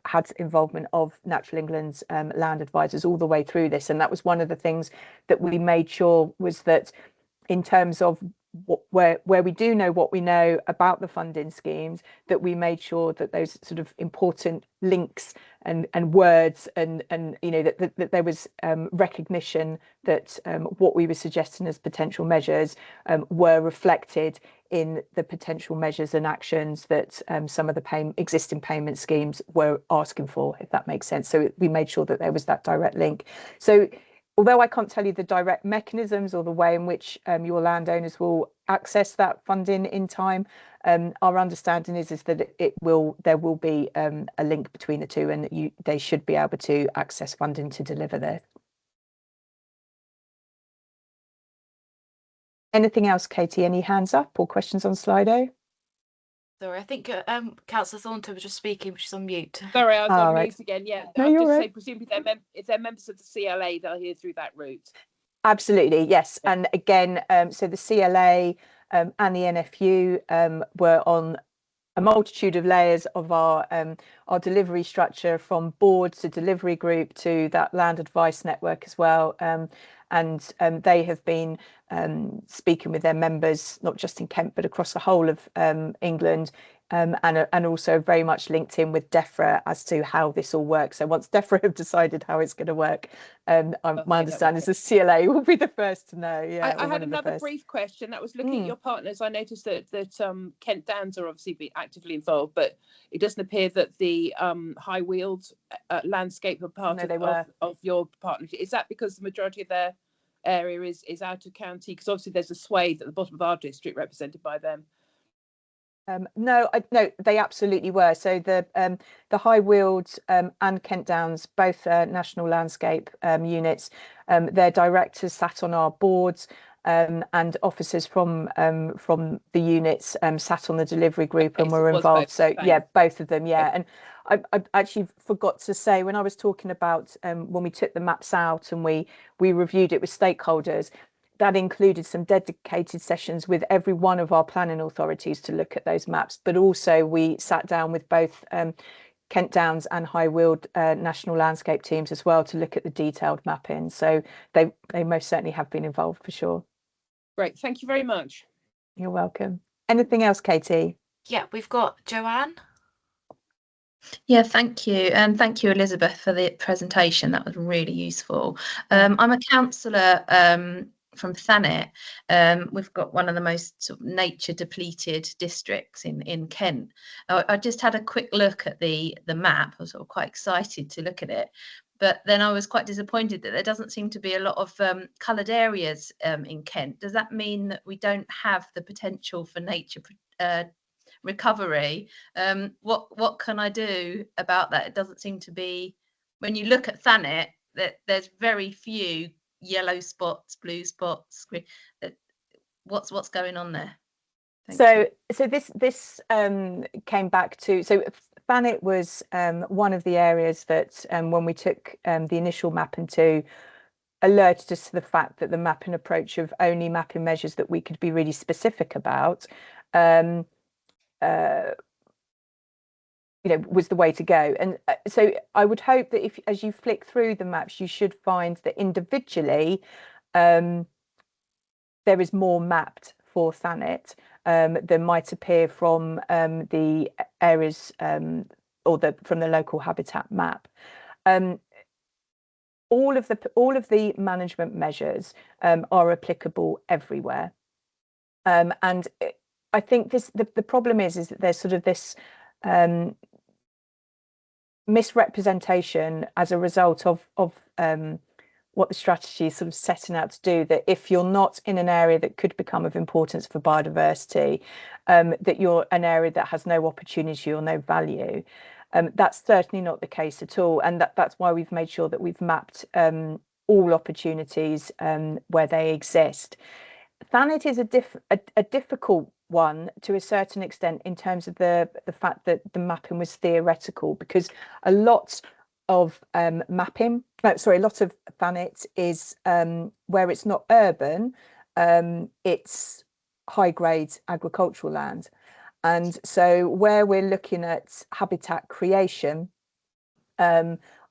had involvement of Natural England's land advisors all the way through this, and that was one of the things that we made sure was that in terms of where we do know what we know about the funding schemes, that we made sure that those sort of important links and words and that there was recognition that what we were suggesting as potential measures were reflected in the potential measures and actions that some of the existing payment schemes were asking for, if that makes sense. So we made sure that there was that direct link. So although I can't tell you the direct mechanisms or the way in which your landowners will access that funding in time, our understanding is that there will be a link between the two, and they should be able to access funding to deliver this. Anything else, Katie? Any hands up or questions on Slido? Sorry, I think Councillor Thornton was just speaking, but she's on mute. Sorry, I was on mute again. Yeah, no, I'll you're just right. say presumably if they're members of the CLA, they'll hear through that route. Absolutely, yes. Yeah. And again, so the CLA and the NFU were on a multitude of layers of our delivery structure, from board to delivery group to that land advice network as well. And they have been speaking with their members, not just in Kent, but across the whole of England, and also very much linked in with DEFRA as to how this all works. So once DEFRA have decided how it's going to work, my understanding is the CLA will be the first to know. Yeah, I had another brief question. That was looking at your partners. I noticed that Kent Downs are obviously being actively involved, but it doesn't appear that the High Weald landscape are part of your partnership. Is that because the majority of their area is out of county? Because obviously there's a swathe at the bottom of our district represented by them. No, they absolutely were. So the High Weald and Kent Downs, both national landscape units, their directors sat on our boards, and officers from the units sat on the delivery group and were involved. So yeah, both of them. Yeah, and I actually forgot to say, when I was talking about when we took the maps out and we reviewed it with stakeholders, that included some dedicated sessions with every one of our planning authorities to look at those maps, but also we sat down with both Kent Downs and High Weald national landscape teams as well to look at the detailed mapping. So they most certainly have been involved for sure. Great, thank you very much. You're welcome. Anything else, Katie? Yeah, we've got Joanne. Yeah, thank you. And thank you, Elizabeth, for the presentation. That was really useful. I'm a councillor from Thanet, we've got one of the most sort of nature depleted districts in Kent. I just had a quick look at the map. I was sort of quite excited to look at it, but then I was quite disappointed that there doesn't seem to be a lot of coloured areas in Kent. Does that mean that we don't have the potential for nature recovery? What can I do about that? It doesn't seem to be, when you look at Thanet, that there's very few yellow spots, blue spots. What's going on there? So this came back to, so Thanet was one of the areas that when we took the initial mapping to, alerted us to the fact that the mapping approach of only mapping measures that we could be really specific about was the way to go. And so I would hope that as you flick through the maps, you should find that individually there is more mapped for Thanet than might appear from the areas or from the local habitat map. All of the management measures are applicable everywhere, and I think the problem is that there's sort of this misrepresentation as a result of what the strategy is sort of setting out to do, that if you're not in an area that could become of importance for biodiversity, that you're an area that has no opportunity or no value. That's certainly not the case at all, and that's why we've made sure that we've mapped all opportunities where they exist. Thanet is a difficult one to a certain extent in terms of the fact that the mapping was theoretical, because a lot of a lot of Thanet is where it's not urban, it's high grade agricultural land. And so where we're looking at habitat creation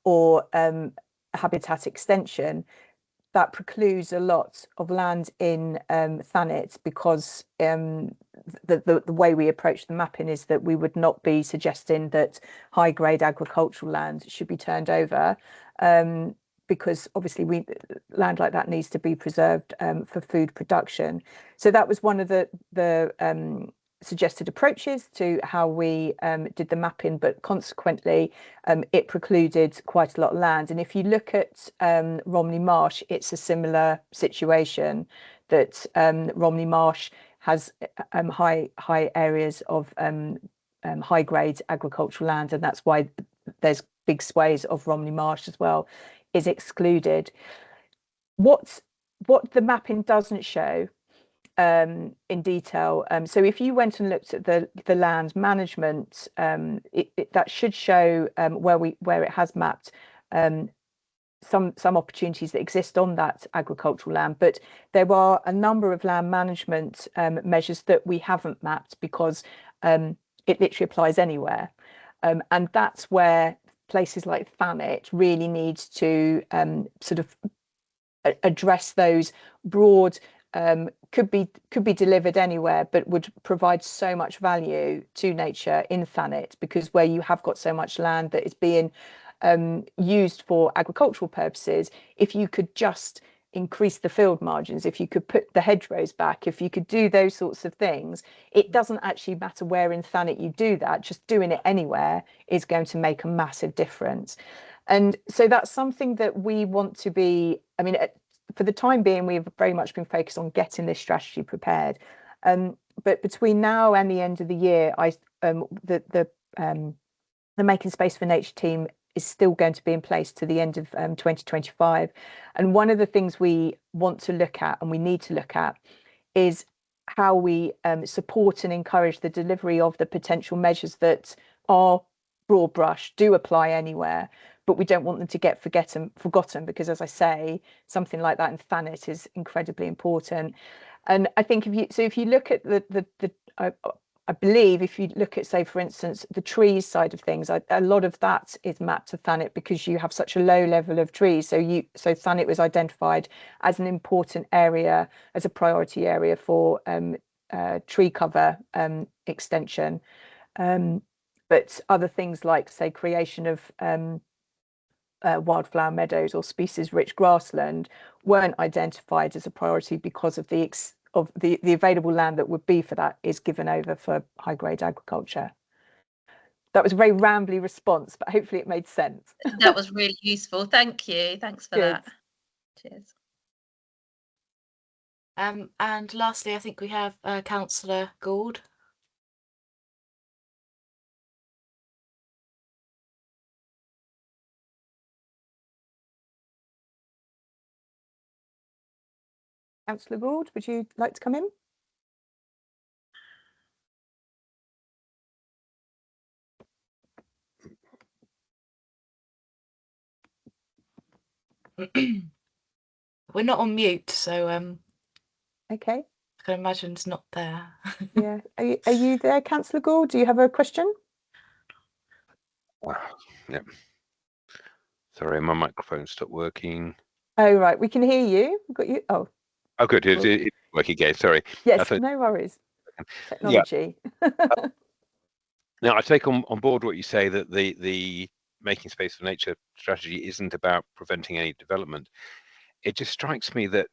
or habitat extension, that precludes a lot of land in Thanet, because the way we approach the mapping is that we would not be suggesting that high grade agricultural land should be turned over, because obviously land like that needs to be preserved for food production. So that was one of the suggested approaches to how we did the mapping, but consequently it precluded quite a lot of land. And if you look at Romney Marsh, it's a similar situation, that Romney Marsh has high areas of high grade agricultural land, and that's why there's big swathes of Romney Marsh as well is excluded. What the mapping doesn't show in detail. So if you went and looked at the land management, that should show where it has mapped some opportunities that exist on that agricultural land, but there are a number of land management measures that we haven't mapped because it literally applies anywhere, and that's where places like Thanet really needs to sort of address those broad. Could be delivered anywhere, but would provide so much value to nature in Thanet, because where you have got so much land that is being used for agricultural purposes, if you could just increase the field margins, if you could put the hedgerows back, if you could do those sorts of things, it doesn't actually matter where in Thanet you do that, just doing it anywhere is going to make a massive difference. And so that's something that we want to be, I mean, for the time being, we've very much been focused on getting this strategy prepared. But between now and the end of the year, the Making Space for Nature team is still going to be in place to the end of 2025. And one of the things we want to look at, and we need to look at, is how we support and encourage the delivery of the potential measures that are broad brush, do apply anywhere, but we don't want them to get forgotten, because, as I say, something like that in Thanet is incredibly important. And I think if you look at I believe if you look at, say, for instance, the trees side of things, a lot of that is mapped to Thanet because you have such a low level of trees. So Thanet was identified as an important area, as a priority area for tree cover extension. But other things like, say, creation of wildflower meadows or species-rich grassland weren't identified as a priority because of the available land that would be for that is given over for high-grade agriculture. That was a very rambly response, but hopefully it made sense. That was really useful. Thank you. Thanks for that. Cheers. And lastly, I think we have Councillor Gould. Councillor Gould, would you like to come in? We're not on mute, so Okay. I can imagine it's not there. Yeah. Are you there, Councillor Gould? Do you have a question? Yeah. Sorry, my microphone stopped working. Oh, right. We can hear you. We've got you. Oh. Oh, good. Cool. It's working again. Sorry. Yes, no worries. Technology. Yeah. Now, I take on board what you say, that the making space for nature strategy isn't about preventing any development. It just strikes me that,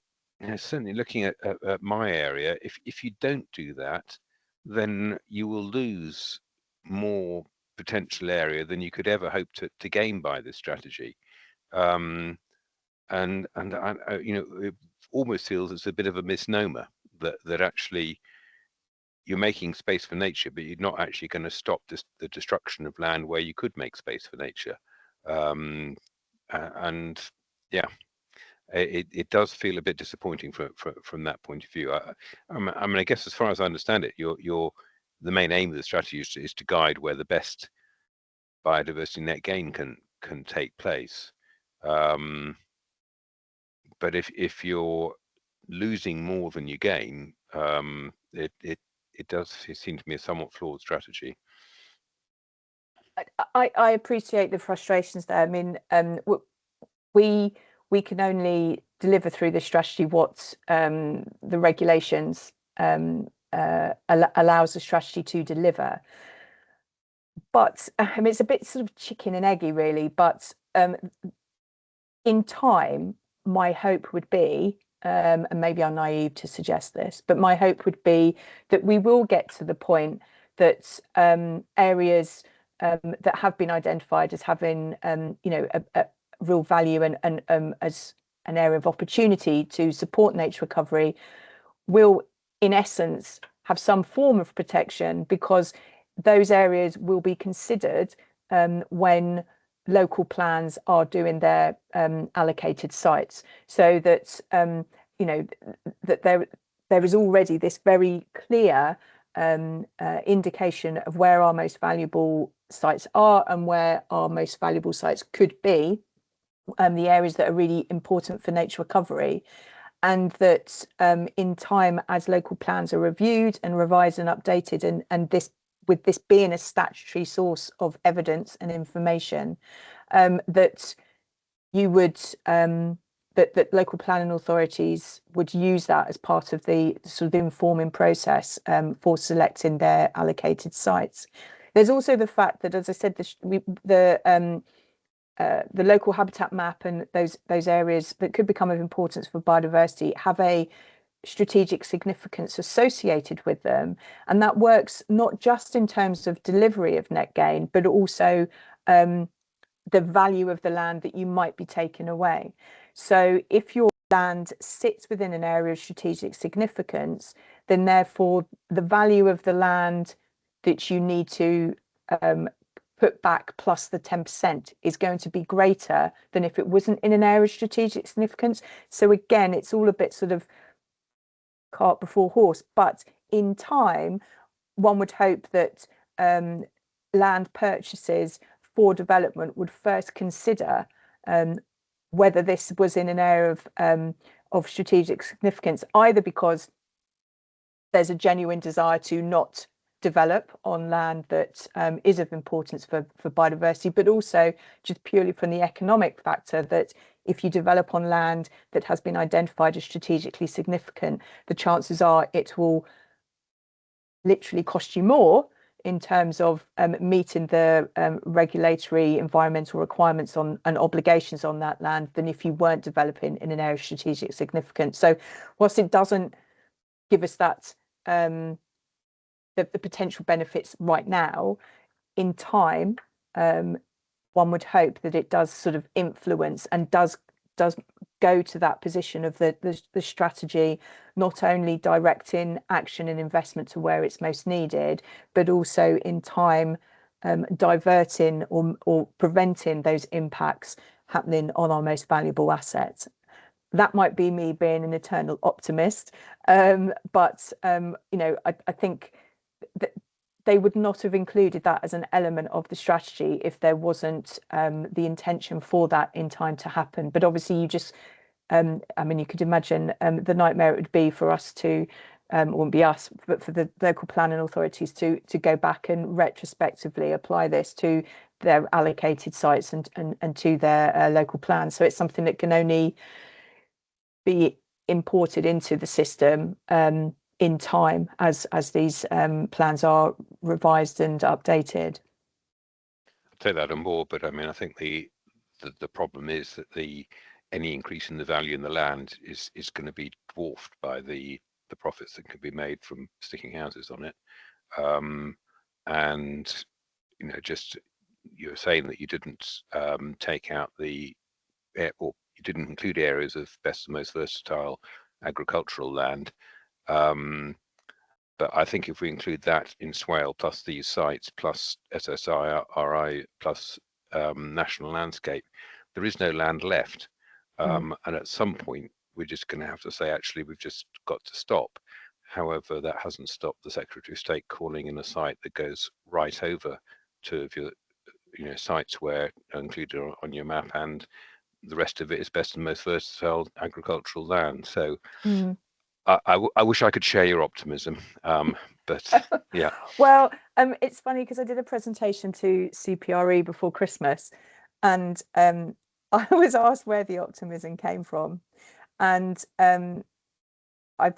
certainly looking at my area, if you don't do that, then you will lose more potential area than you could ever hope to gain by this strategy. And I, it almost feels it's a bit of a misnomer that actually you're making space for nature, but you're not actually going to stop the destruction of land where you could make space for nature. And yeah, it does feel a bit disappointing from that point of view. I mean, I guess as far as I understand it, the main aim of the strategy is to guide where the best biodiversity net gain can take place. But if you're losing more than you gain, it does seem to me a somewhat flawed strategy. I appreciate the frustrations there. I mean, we can only deliver through this strategy what the regulations allows the strategy to deliver. But I mean, it's a bit sort of chicken and eggy, really. But in time, my hope would be, and maybe I'm naive to suggest this, but my hope would be that we will get to the point that areas that have been identified as having, a real value and as an area of opportunity to support nature recovery will, in essence, have some form of protection, because those areas will be considered when local plans are doing their allocated sites, so that that there is already this very clear indication of where our most valuable sites are and where our most valuable sites could be, the areas that are really important for nature recovery. And that in time, as local plans are reviewed and revised and updated, and with this being a statutory source of evidence and information, that you would that local planning authorities would use that as part of the sort of informing process for selecting their allocated sites. There's also the fact that, as I said, the local habitat map and those areas that could become of importance for biodiversity have a strategic significance associated with them, and that works not just in terms of delivery of net gain, but also the value of the land that you might be taking away. So if your land sits within an area of strategic significance, then therefore the value of the land that you need to put back plus the 10% is going to be greater than if it wasn't in an area of strategic significance. So again, it's all a bit sort of cart before horse, but in time, one would hope that land purchases for development would first consider whether this was in an area of strategic significance, either because there's a genuine desire to not develop on land that is of importance for biodiversity, but also just purely from the economic factor that if you develop on land that has been identified as strategically significant, the chances are it will literally cost you more in terms of meeting the regulatory environmental requirements on and obligations on that land than if you weren't developing in an area of strategic significance. So whilst it doesn't give us that the potential benefits right now, in time, one would hope that it does sort of influence and does go to that position of the strategy, not only directing action and investment to where it's most needed, but also in time diverting or preventing those impacts happening on our most valuable assets. That might be me being an eternal optimist, but you know, I think that they would not have included that as an element of the strategy if there wasn't the intention for that in time to happen. But obviously, you just, I mean, you could imagine the nightmare it would be for us to, wouldn't be us, but for the local planning authorities to go back and retrospectively apply this to their allocated sites and to their local plans. So it's something that can only be imported into the system in time as these plans are revised and updated. I'll take that on board, but I mean, I think the problem is that any increase in the value in the land is going to be dwarfed by the profits that can be made from sticking houses on it. And you know, just you were saying that you didn't take out or you didn't include areas of best and most versatile agricultural land. But I think if we include that in Swale, plus these sites, plus SSRI, plus national landscape, there is no land left. And at some point, we're just going to have to say, actually, we've just got to stop. However, that hasn't stopped the Secretary of State calling in a site that goes right over to your sites where are included on your map, and the rest of it is best and most versatile agricultural land. So I wish I could share your optimism, but yeah. Well, it's funny because I did a presentation to CPRE before Christmas, and I was asked where the optimism came from, and I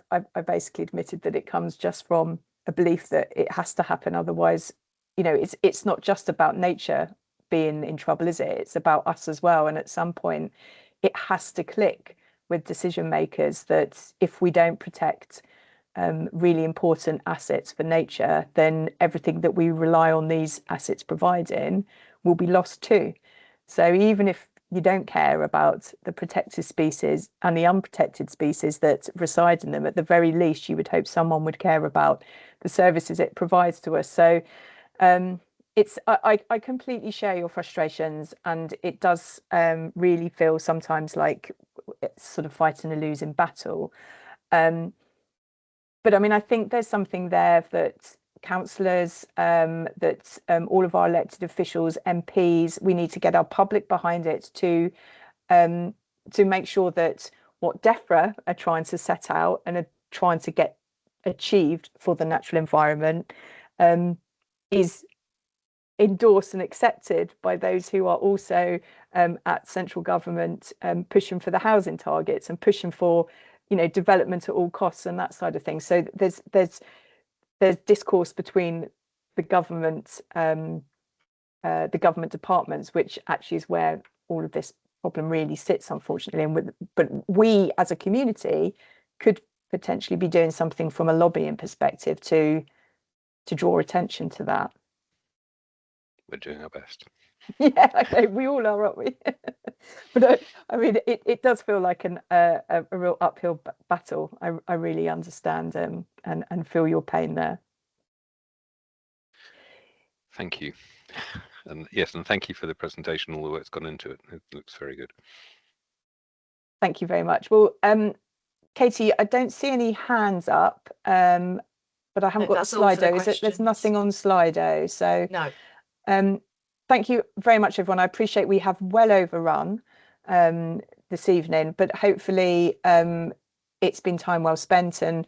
basically admitted that it comes just from a belief that it has to happen. Otherwise, you know, it's not just about nature being in trouble, is it? It's about us as well. And at some point, it has to click with decision makers that if we don't protect really important assets for nature, then everything that we rely on these assets providing will be lost too. So even if you don't care about the protected species and the unprotected species that reside in them, at the very least, you would hope someone would care about the services it provides to us. So I completely share your frustrations, and it does really feel sometimes like it's sort of fighting a losing battle. But I mean, I think there's something there that councillors, that all of our elected officials, MPs, we need to get our public behind it to make sure that what DEFRA are trying to set out and are trying to get achieved for the natural environment is endorsed and accepted by those who are also at central government pushing for the housing targets and pushing for, you know, development at all costs and that side of things. So there's discourse between the government departments, which actually is where all of this problem really sits, unfortunately. And but we as a community could potentially be doing something from a lobbying perspective to draw attention to that. We're doing our best. Yeah, okay, we all are, aren't we? But I mean, it does feel like a real uphill battle. I really understand and feel your pain there. Thank you. And yes, and thank you for the presentation, all the work's gone into it. It looks very good. Thank you very much. Well, Katie, I don't see any hands up, but I haven't got the Slido. There's nothing on Slido, so no. Thank you very much, everyone. I appreciate we have well overrun this evening, but hopefully it's been time well spent. And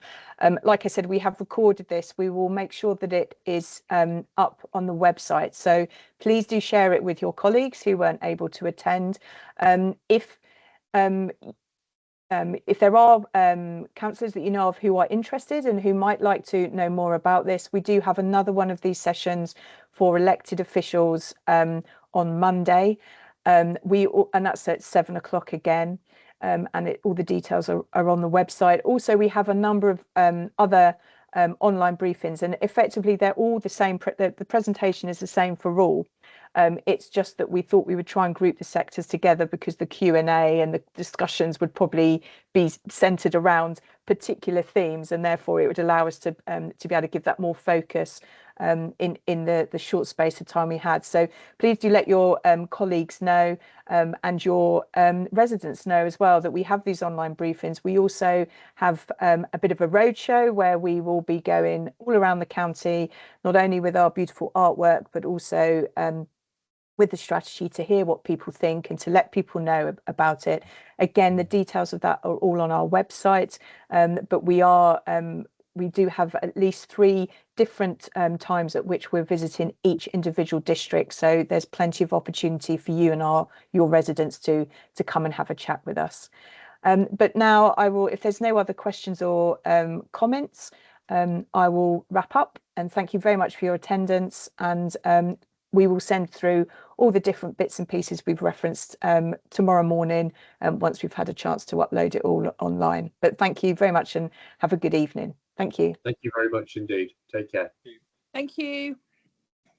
like I said, we have recorded this. We will make sure that it is up on the website. So please do share it with your colleagues who weren't able to attend. If if there are councillors that you know of who are interested and who might like to know more about this, we do have another one of these sessions for elected officials on Monday. And that's at 7 o'clock again. And all the details are on the website. Also, we have a number of other online briefings, and effectively they're all the same. The presentation is the same for all. It's just that we thought we would try and group the sectors together because the Q&A and the discussions would probably be centred around particular themes, and therefore it would allow us to be able to give that more focus in the short space of time we had. So please do let your colleagues know and your residents know as well that we have these online briefings. We also have a bit of a roadshow where we will be going all around the county, not only with our beautiful artwork, but also with the strategy to hear what people think and to let people know about it. Again, the details of that are all on our website, but we do have at least 3 different times at which we're visiting each individual district. So there's plenty of opportunity for you and your residents to come and have a chat with us. But now I will, if there's no other questions or comments, I will wrap up and thank you very much for your attendance, and we will send through all the different bits and pieces we've referenced tomorrow morning once we've had a chance to upload it all online. But thank you very much and have a good evening. Thank you. Thank you very much indeed. Take care. Thank you.